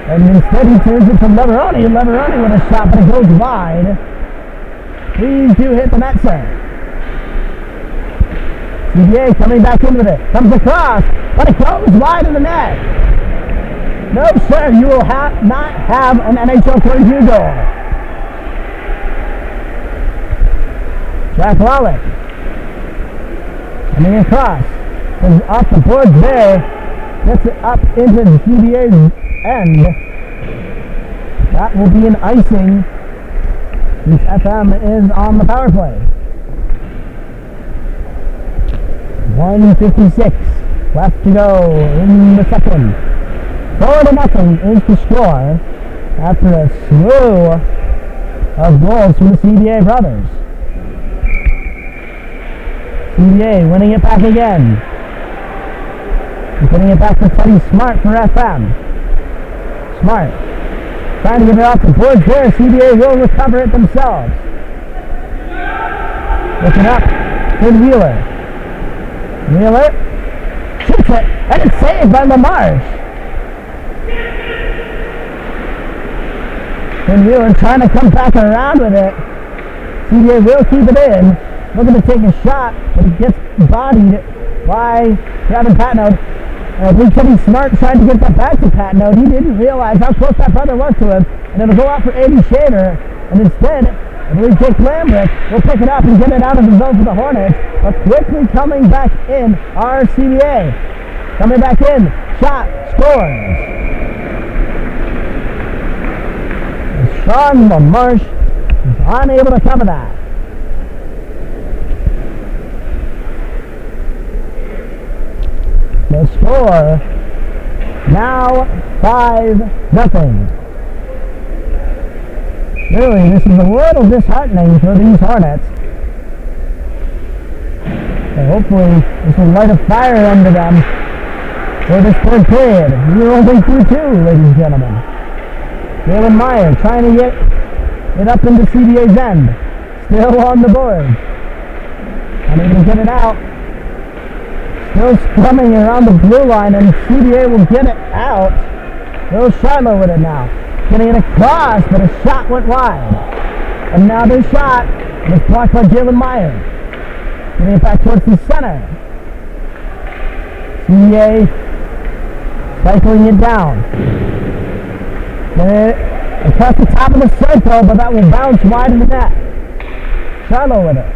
And instead he turns it to Leveroni. Leveroni with a shot, but it goes wide. Please do hit the net, sir. CBA coming back in with it. Comes across, but it goes wide of the net. No, sir, you will not have an NHL 22 goal. Jack Wallach. Coming across. Comes off the board there. Gets it up into the CBA's end. That will be an icing since FM is on the power play. 1:56 left to go in the second. 4-0 is the score after a slew of goals from the CBA brothers. CBA winning it back again. Putting it back to Teddy Smart for FM. Smart trying to get it off the boards there. CBA will recover it themselves. Looking up to Wheeler. Wheeler shoots it, and it's saved by LaMarche. And Wheeler trying to come back around with it. CBA will keep it in. Looking to take a shot, but it gets bodied by Gavin Patnode. I believe Teddy Smart tried to get that back to Patnode. He didn't realize how close that brother was to him. And it'll go out for Aiden Shader. And instead, I believe Jake Lambrick will pick it up and get it out of the zone for the Hornets. But quickly coming back in, our CBA. Coming back in, shot, scores. Sean LaMarche is unable to cover that. The score now 5-0. Really, this is a little disheartening for these Hornets. So hopefully this will light a fire under them for this third period. We're only through 2, ladies and gentlemen. Jalen Meyer trying to get it up into CBA's end. Still on the board. Unable to get it out. Still coming around the blue line, and CBA will get it out. Will Shiloh with it now. Getting it across, but a shot went wide. Another shot was blocked by Jalen Meyer. Getting it back towards the center. CBA cycling it down. Getting it across the top of the circle, but that will bounce wide in the net. Shiloh with it.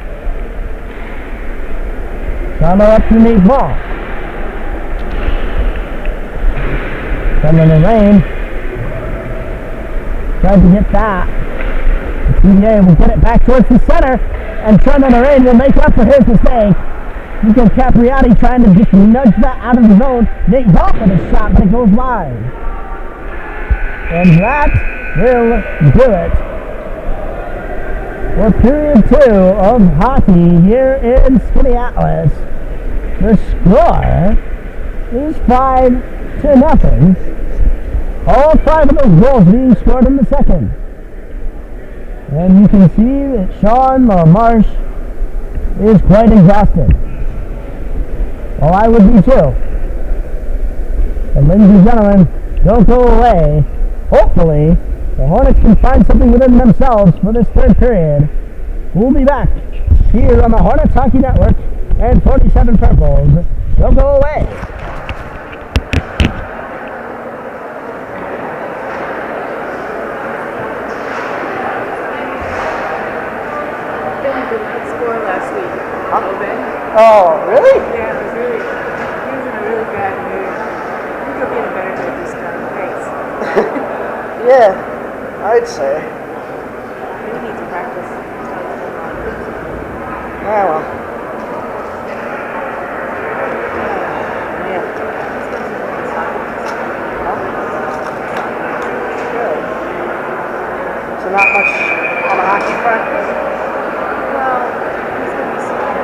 Shiloh up to Nate Ball. Coming in the rain. Tried to get that. The CBA will get it back towards the center, and Trent Rain will make up for his mistake. Nico Capriati trying to just nudge that out of the zone. Nate Ball with a shot, but it goes wide. And that will do it for period 2 of hockey here in Skinny Atlas. The score is 5-0. All 5 of those goals being scored in the second. And you can see that Sean LaMarche is quite exhausted. Well, I would be too. And ladies and gentlemen, don't go away. Hopefully, the Hornets can find something within themselves for this third period. We'll be back here on the Hornets Hockey Network and 47 Purples. Don't go away. Billy did not score last week. Oh, really? Yeah, it was really, he was in a really bad mood. I think he'll get a better mood this time. Thanks. Yeah, I'd say. We need to practice. Yeah, well. Yeah. Good. So not much on the hockey front? Well, he's going to be seeing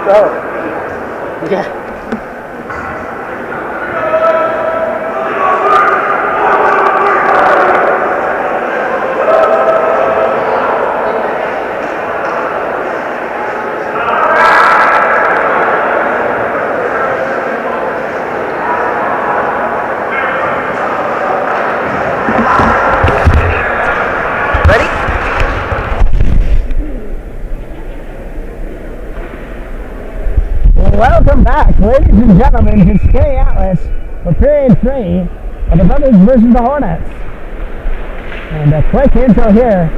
Oh. Yeah. Welcome back, ladies and gentlemen, to Skinny Atlas for period 3 of the Brothers versus the Hornets. And a quick intro here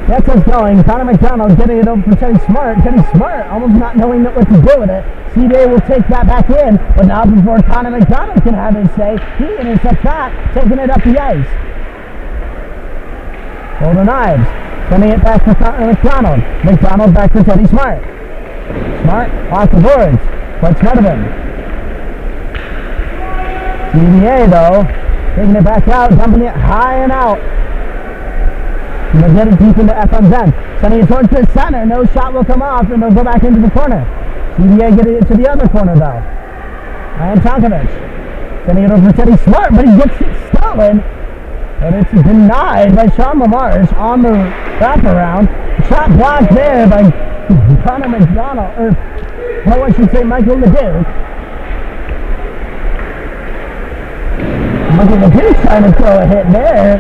gets us going. Connor McDonald getting it over for Teddy Smart. Teddy Smart almost not knowing what to do with it. CBA will take that back in, but now before Connor McDonald can have his say, he intercepts that, taking it up the ice. Golden Knives Sending it back to McDonald. McDonald back to Teddy Smart. Smart off the boards. Quite smart of him. CBA though, taking it back out, dumping it high and out. And they'll get it deep into FM's end. Sending it towards the center. No shot will come off, and they'll go back into the corner. CBA getting it to the other corner though. Ryan Tonkovich. Sending it over to Teddy Smart, but he gets it stolen. But it's denied by Sean LaMarche on the wraparound. Shot blocked there by Connor McDonald, or no, I should say Michael LeDuc. Michael LeDuc trying to throw a hit there.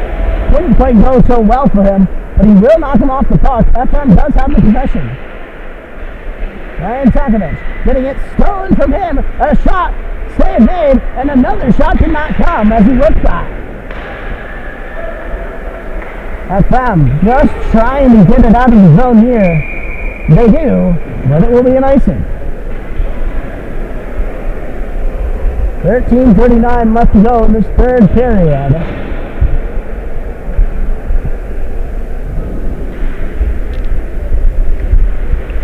Didn't quite go so well for him, but he will knock him off the puck. FM does have the possession. Ryan Tonkovich getting it stolen from him. A shot, save made, and another shot did not come as he looked back. FM just trying to get it out of the zone here. They do, but it will be an icing. 13:39 left to go in this third period.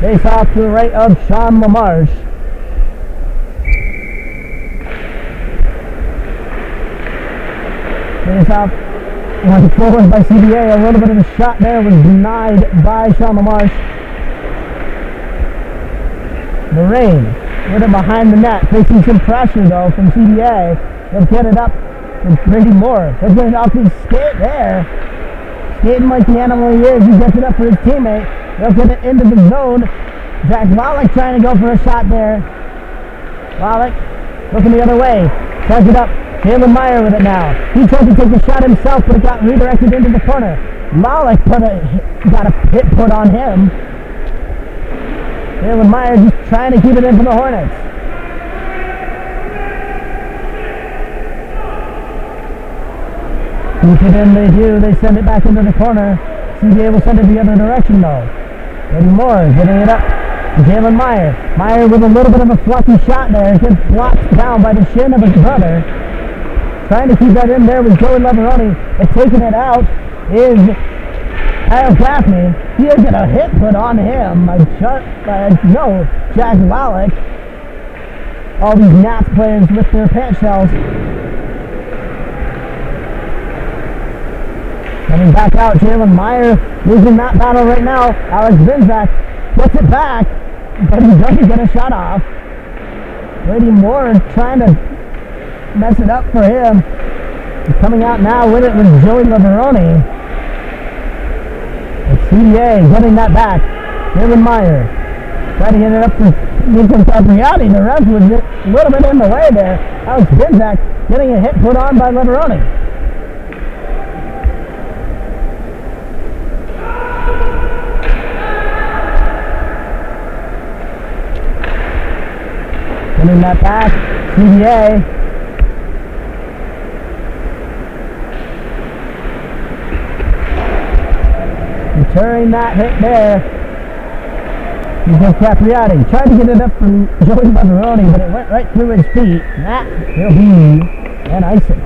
Face off to the right of Sean LaMarche. Face off went forward by CBA. A little bit of a shot there was denied by Sean LaMarche. The rain with it behind the net, facing some pressure though from CBA. They'll get it up for Brady Moore. They'll get it off his skate there. Skating like the animal he is, he gets it up for his teammate. They'll get it into the zone. Jack Wallach trying to go for a shot there. Wallach looking the other way. Tries it up. Jalen Meyer with it now. He tried to take a shot himself, but it got redirected into the corner. Wallach got a hit put on him. Jalen Meyer just trying to keep it in for the Hornets. Keep it in, they do. They send it back into the corner. CBA will send it the other direction though. Eddie Moore getting it up to Jalen Meyer. Meyer with a little bit of a fluffy shot there. Gets blocked down by the shin of his brother. Trying to keep that in there with Joey Leveroni. But taking it out is Kyle Gaffney. He'll get a hit put on him by Jack Wallach. All these Nats players with their pant shells. Coming back out, Jalen Meyer losing that battle right now. Alex Vinzak gets it back, but he doesn't get a shot off. Brady Moore trying to mess it up for him. He's coming out now with it with Joey Leveroni. It's CBA getting that back. Jalen Meyer trying to get it up to Nico Capriati. The ref was a little bit in the way there. Alex Vinzak getting a hit put on by Leveroni. Getting that back, CBA. Returning that hit there. Nico Capriati tried to get it up from Joey Leveroni, but it went right through his feet. That will be an icing.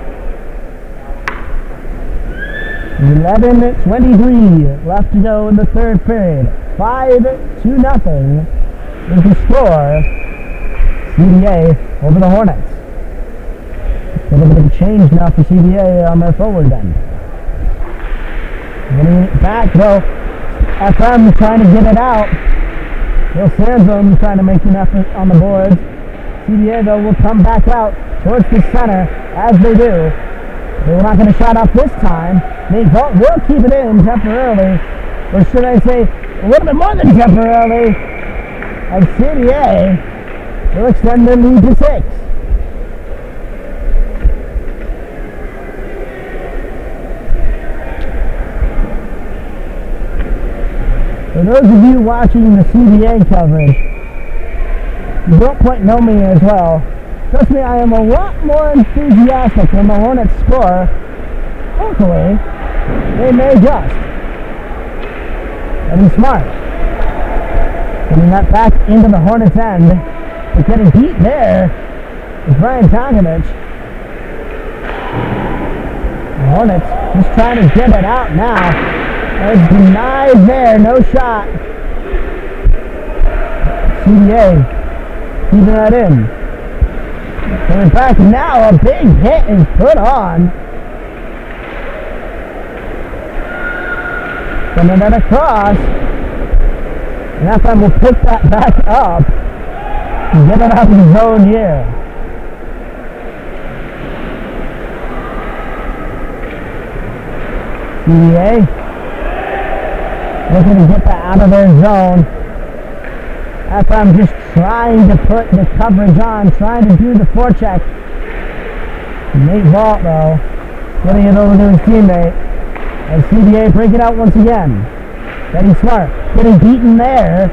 11:23 left to go in the third period. 5-0 is the score. CBA over the Hornets. A little bit of change now for CBA on their forward end. Getting it back though. FM trying to get it out. Bill Sansom trying to make an effort on the boards. CBA though will come back out towards the center as they do. They're not going to shot off this time. They will keep it in temporarily. Or should I say a little bit more than temporarily. As CBA will extend their lead to 6. For those of you watching the CBA coverage, you don't quite know me as well. Trust me, I am a lot more enthusiastic when the Hornets score. Hopefully, they may just. Getting smart. Getting that back into the Hornets' end. But getting beat there is Ryan Tonkovich. The Hornets just trying to get it out now. It's denied there, no shot. CBA keeping that in. Coming back now, a big hit is put on. Sending that across. And that time we'll pick that back up and get it out of the zone here. CBA looking to get that out of their zone. That time just trying to put the coverage on, trying to do the forecheck. Nate Vault though, getting it over to his teammate. And CBA breaking out once again. Getting smart, getting beaten there.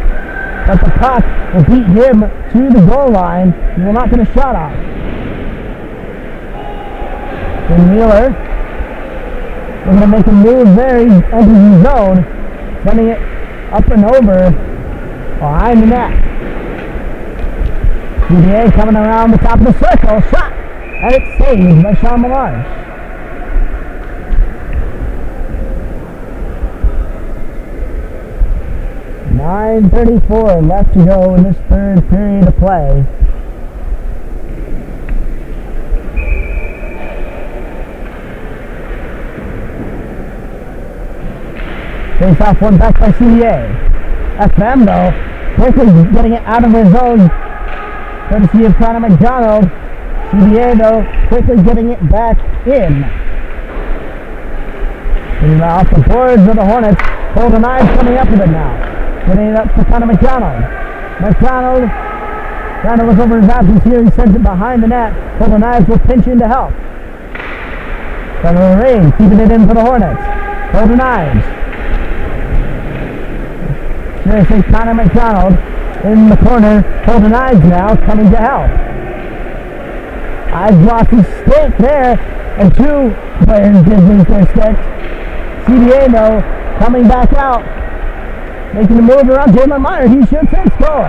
But the puck will beat him to the goal line. He will not get a shot off. And Wheeler looking to make a move there. He's entering the zone. Sending it up and over behind the net. CBA coming around the top of the circle. Shot! And it's saved by Sean Millard. .934 left to go in this third period of play. Face off one back by CBA. FM though, quickly getting it out of his zone. Courtesy of Connor McDonald. CBA though, quickly getting it back in. Getting it off the boards of the Hornets. Golden Eyes coming up with it now. Getting it up to Connor McDonald. McDonald trying to look over his options here. He sends it behind the net. Golden Eyes will pinch in to help. Trevor Rain keeping it in for the Hornets. Golden Eyes. Seriously, Connor McDonald in the corner. Golden Eyes now coming to help. Eyes lost his stick there, and two players did lose their sticks. CBA though coming back out, making a move around Jalen Meyer. He shoots and scores.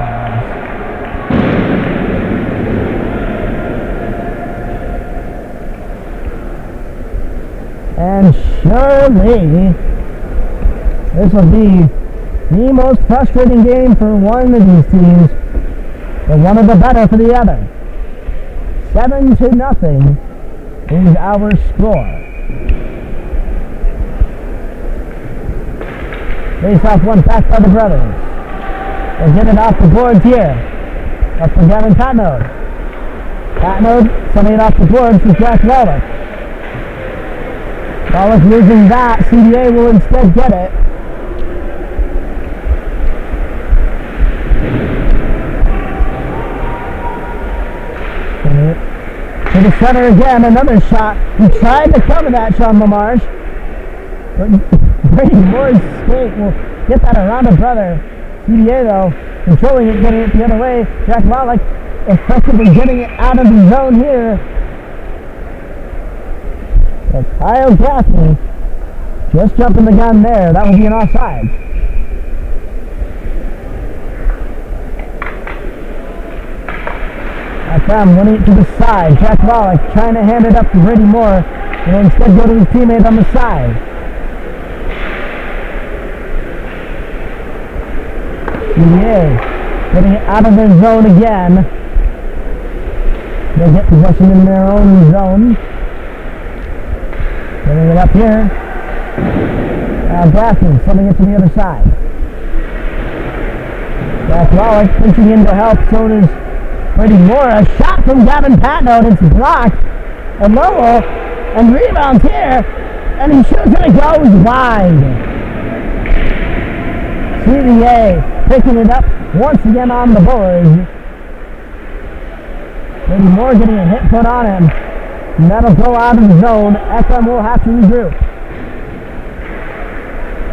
And surely this will be the most frustrating game for one of these teams, but one of the better for the other. 7-0 is our score. Face off one back by the brothers. They'll get it off the boards here. Up for Gavin Patnode. Patnode sending it off the boards for Jack Wallach. Wallach losing that. CBA will instead get it. To the center again, another shot. He tried to cover that, Sean Lamarche. But Brady Moore's skate will get that around a brother. CBA though, controlling it, getting it the other way. Jack Wallach effectively getting it out of the zone here. But Kyle Gaffney just jumping the gun there. That will be an offside. FM winning it to the side. Jack Wallach trying to hand it up to Brady Moore. Will instead go to his teammate on the side. CBA getting it out of their zone again. They get possession in their own zone. Getting it up here. Now Gaffney sending it to the other side. Jack Wallach pinching in to help. So does Brady Moore. A shot from Gavin Patnode. It's blocked. And Lowell. And rebounds here. And he shoots and it goes wide. CBA picking it up once again on the boards. Brady Moore getting a hit put on him. And that'll go out of the zone. FM will have to regroup.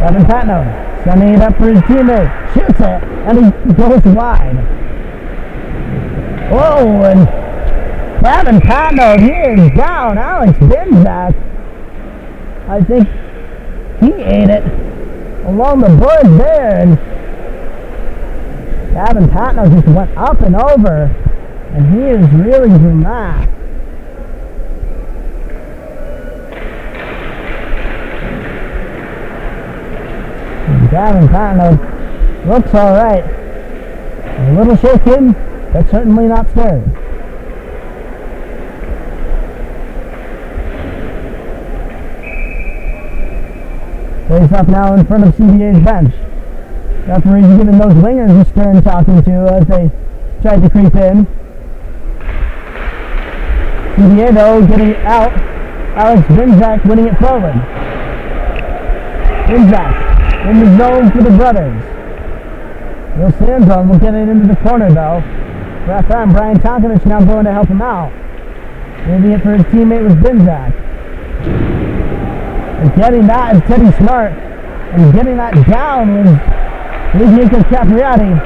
Gavin Patnode sending it up for his teammate. Shoots it. And he goes wide. Whoa, and Gavin Patnode, he is down. Alex Binzak, I think he ate it along the boards there, and Gavin Patnode just went up and over, and he is really dramatic. Gavin Patno looks alright. A little shaken, but certainly not scared. Face up now in front of CBA's bench. Referee's giving those wingers a stern talking to as they tried to creep in. CBA though getting it out. Alex Binzak winning it forward. Binzak in the zone for the brothers. Will Sanzone will get it into the corner though. Ref arm Brian Tonkovich now going to help him out. Moving it for his teammate was Binzak. And getting that is Teddy Smart. And getting that down was Lignico Capriati.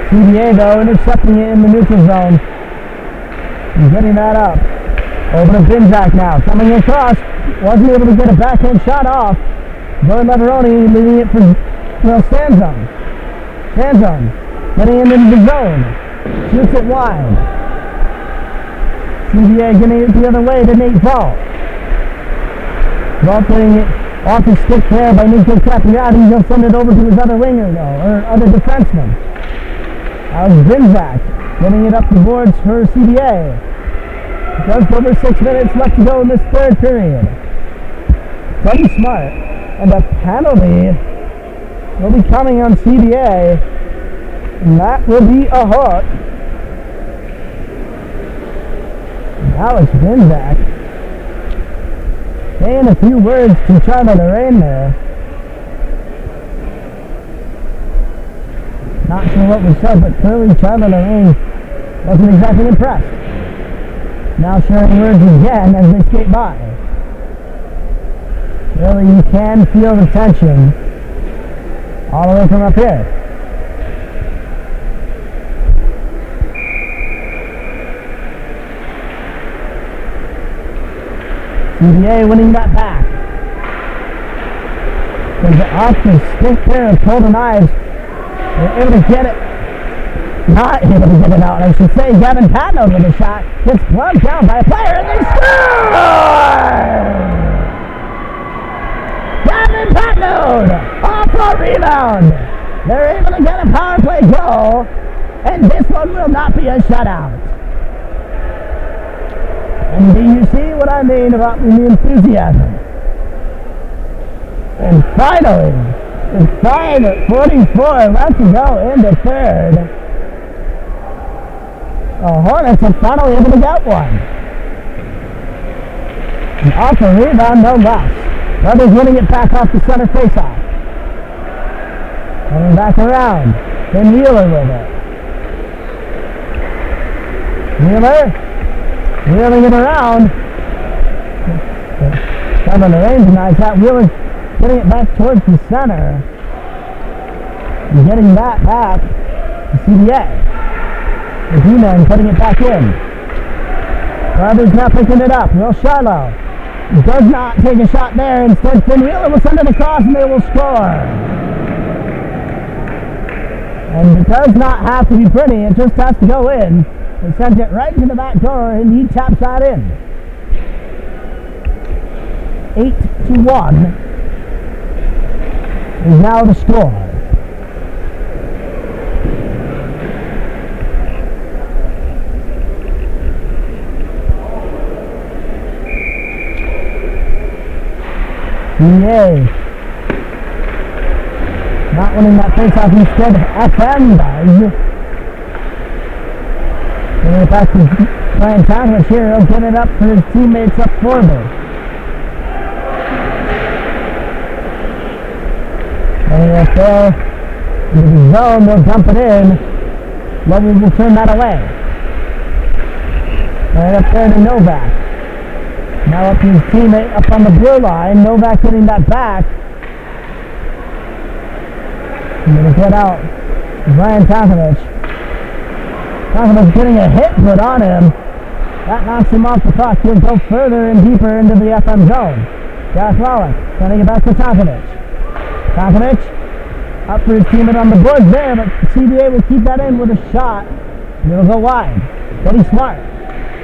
CBA though intercepting it in the neutral zone. And getting that up. Over to Binzak now. Coming across. Wasn't able to get a backhand shot off. Joey Leveroni leading it for Sanzone. Sanzone getting him into the zone. Shoots it wide. CBA getting it the other way to Nate Vault. Vault getting it off his stick there by Nico Capriati. He'll send it over to his other winger though, or other defenseman. That was Binzak getting it up the boards for CBA. Just over 6 minutes left to go in this third period. Pretty smart. And a penalty will be coming on CBA. And that will be a hook. Alex Binzak saying a few words to Charlie Lorraine there. Not sure what was said, but clearly Charlie Lorraine wasn't exactly impressed. Now sharing words again as they skate by. Really, you can feel the tension all the way from up here. CBA winning that back. There's off the stick there of Colton Ives. They're able to get it. Not able to get it out, I should say. Gavin Patno with a shot. Gets plugged down by a player and they score! Gavin Patno off a rebound. They're able to get a power play goal. And this one will not be a shutout. And do you see what I mean about the enthusiasm? And finally, it's tied at 44 left to go in the third. The Hornets are finally able to get one. And off a rebound, no less. Brothers winning it back off the center faceoff. Coming back around. Then Wheeler with it. Wheeler. Wheeling it around. Kevin Lorraine denies that. Wheeler getting it back towards the center. And getting that back to CBA. The D-man putting it back in. Brothers now picking it up. Will Shiloh does not take a shot there. Instead, Finn Wheeler will send it across and they will score. And it does not have to be pretty. It just has to go in. They sent it right to the back door and he taps that in. 8-1 is now the score. CBA not winning that faceoff, instead FM does. Getting it back to Brian Tonkovich here. He'll get it up for his teammates up forward. Getting it there into the zone. They'll dump it in. Lovell will turn that away. Right up there to Novak. Now up to his teammate up on the blue line. Novak hitting that back. He's going to get out. Brian Tonkovich. Tonkovich getting a hit put on him. That knocks him off the puck. He'll go further and deeper into the FM zone. Josh Wallach sending it back to Tonkovich. Tonkovich up for his teammate on the boards there, but CBA will keep that in with a shot. And it'll go wide. Pretty smart.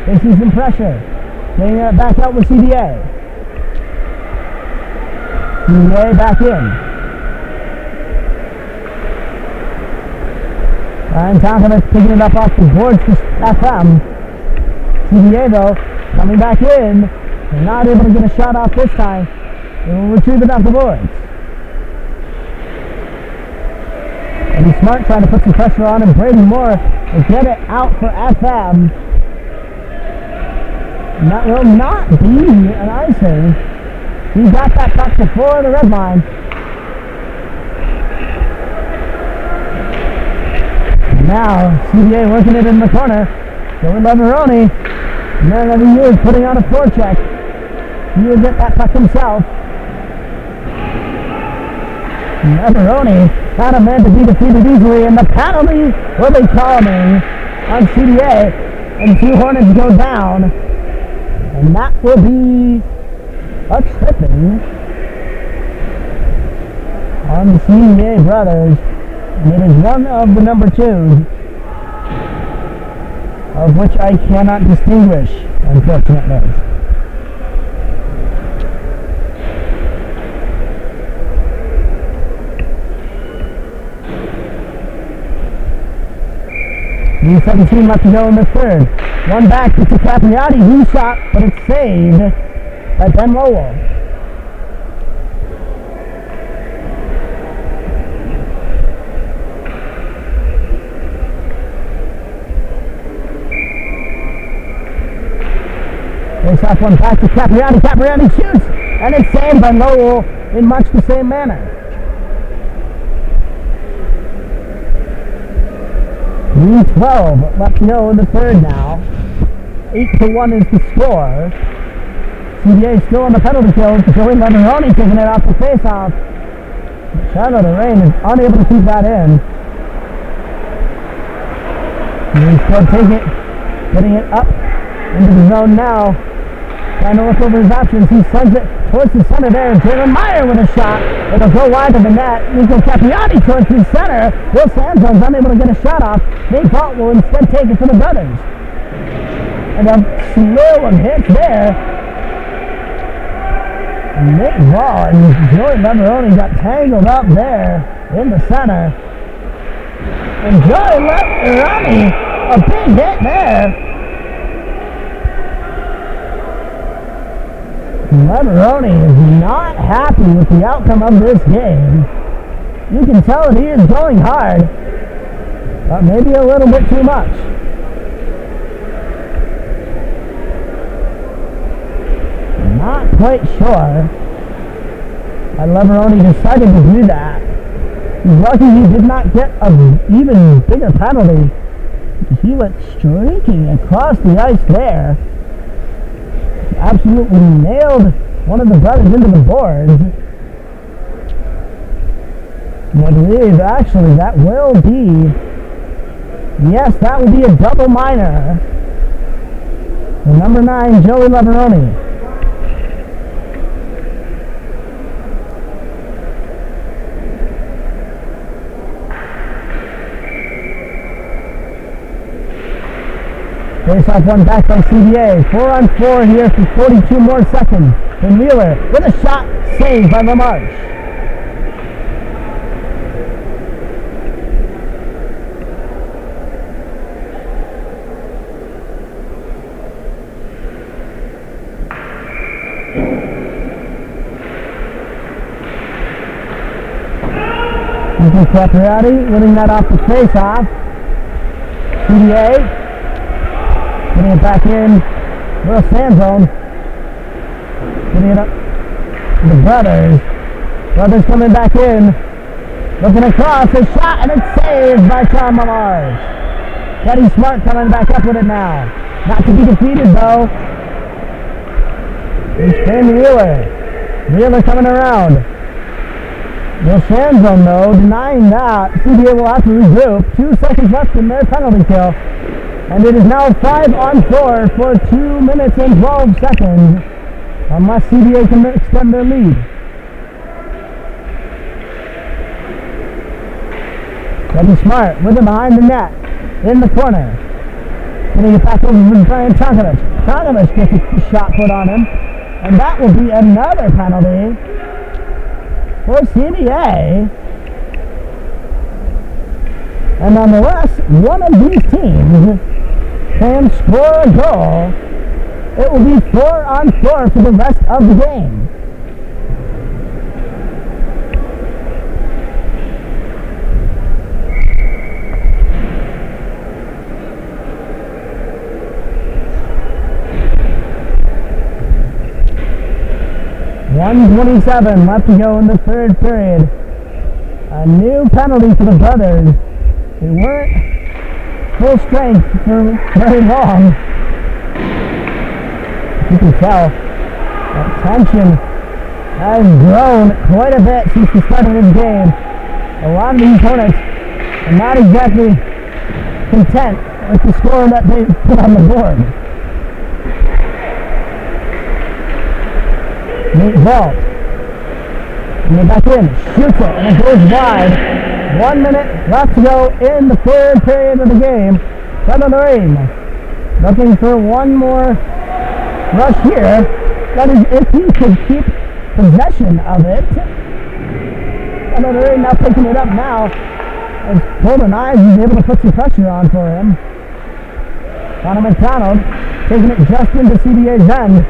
Facing some pressure. Getting it back out with CBA. CBA back in. Ryan Tonkovich picking it up off the boards to FM. CBA though, coming back in. They're not able to get a shot off this time. They will retrieve it off the boards. Eddie Smart trying to put some pressure on him. Brady Moore will get it out for FM. And that will not be an icing. He got that puck before the red line. And now CBA working it in the corner. Joey Leveroni, man of the year, putting on a forecheck. He will get that puck himself. Leveroni, not a man to be defeated easily, and the penalty will be coming on CBA, and 2 Hornets go down. And that will be a tripping on the CBA brothers. And it is one of the number 2s, of which I cannot distinguish, unfortunately. New 17 left to go in the third. One back to Capriati, who shot, but it's saved by Ben Lowell. Face off one back to Capriati. Capriati shoots, and it's saved by Lowell in much the same manner. 3:12 left to go in the third now. 8-1 is the score. CBA still on the penalty kill. Joey Leveroni taking it off the face-off. Charlotte Rain is unable to keep that in. He's still taking it, putting it up into the zone now. Trying to look over his options. He sends it towards the center there. Jalen Meyer with a shot. It'll go wide of the net. Nico Capriati towards the center. Will Sanzone's unable to get a shot off. Nate Galt will instead take it for the brothers. And a slew of hits there. Nick Galt and Joey Leveroni got tangled up there in the center. And Joey Leveroni, a big hit there. Leveroni is not happy with the outcome of this game. You can tell that he is going hard, but maybe a little bit too much. Not quite sure why Leveroni decided to do that. He's lucky he did not get an even bigger penalty. He went streaking across the ice there. Absolutely nailed one of the brothers into the boards. And I believe actually that will be, yes, that will be a double minor. The number 9, Joey Leveroni. Face off one back by CBA. 4-on-4 here for 42 more seconds. And Wheeler with a shot saved by LaMarche. Nico Capriati winning that off the face off. CBA putting it back in. Will Sanzone putting it up. The brothers. Brothers coming back in. Looking across. A shot and it's saved by Sean Lamars. Teddy Smart coming back up with it now. Not to be defeated though. It's Finn Wheeler. Wheeler coming around. Will Sanzone though denying that. CBA will have to regroup. 2 seconds left in their penalty kill. And it is now 5-on-4 for 2 minutes and 12 seconds. Unless CBA can extend their lead. Teddy Smart with it behind the net. In the corner. Putting it back over to Brian Tonkovich. Tonkovich gets a shot put on him. And that will be another penalty for CBA. And unless one of these teams can score a goal, it will be 4-on-4 for the rest of the game. .127 left to go in the third period. A new penalty for the Brothers. They weren't full strength for very long. You can tell that tension has grown quite a bit since the start of this game. A lot of these opponents are not exactly content with the score that they put on the board. Nate Vault. And they're back in, shoots it, and it goes wide. 1 minute left to go in the third period of the game. Southern Lorraine looking for one more rush here. That is if he could keep possession of it. Southern Lorraine now picking it up now. As Golden Eyes is able to put some pressure on for him. Connor McDonald taking it just into CBA's end.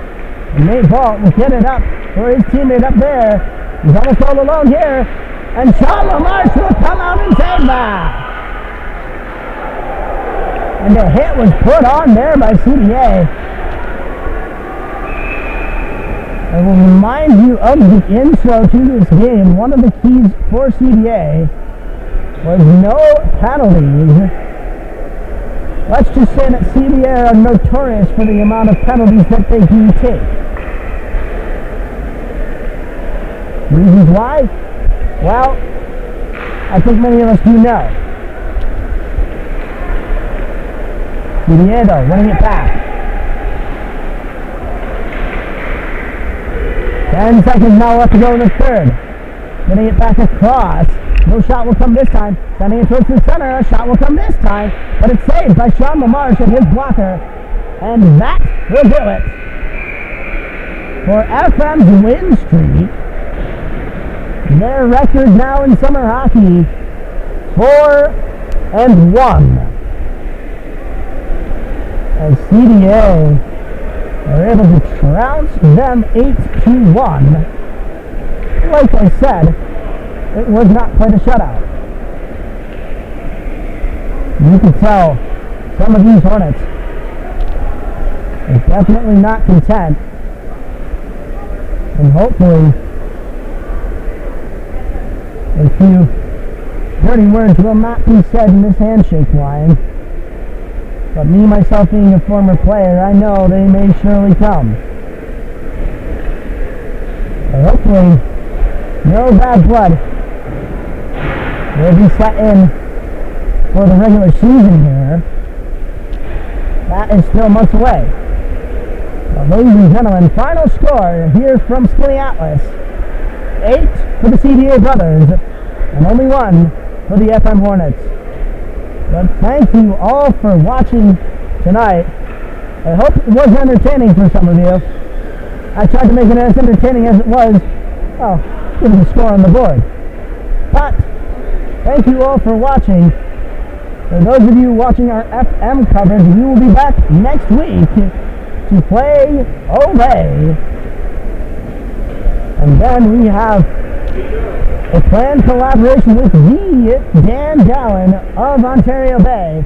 And Nate Vault will get it up for his teammate up there. He's almost all alone here. And Sean Lamarche will come out and save that. And the hit was put on there by CBA. I will remind you of the intro to this game. One of the keys for CBA was no penalties. Let's just say that CBA are notorious for the amount of penalties that they do take. Reasons why? Well, I think many of us do know. CBA though, winning it back. 10 seconds now left to go in the third. Getting it back across. No shot will come this time. Sending it towards the center. A shot will come this time. But it's saved by Sean Lamarche and his blocker. And that will do it for FM's win streak. Their record now in summer hockey, 4-1. As CBA are able to trounce them 8-1. Like I said, it was not quite a shutout. You can tell some of these Hornets are definitely not content. And hopefully a few dirty words will not be said in this handshake line. But me, myself being a former player, I know they may surely come. But hopefully, no bad blood will be set in for the regular season here. That is still months away. But ladies and gentlemen, final score here from Skinny Atlas. 8 for the CBA Brothers, and only 1 for the FM Hornets. But thank you all for watching tonight. I hope it was entertaining for some of you. I tried to make it as entertaining as it was, well, given the score on the board. But thank you all for watching. For those of you watching our FM coverage, we will be back next week to play Obey. And then we have a planned collaboration with the Dan Dallin of Ontario Bay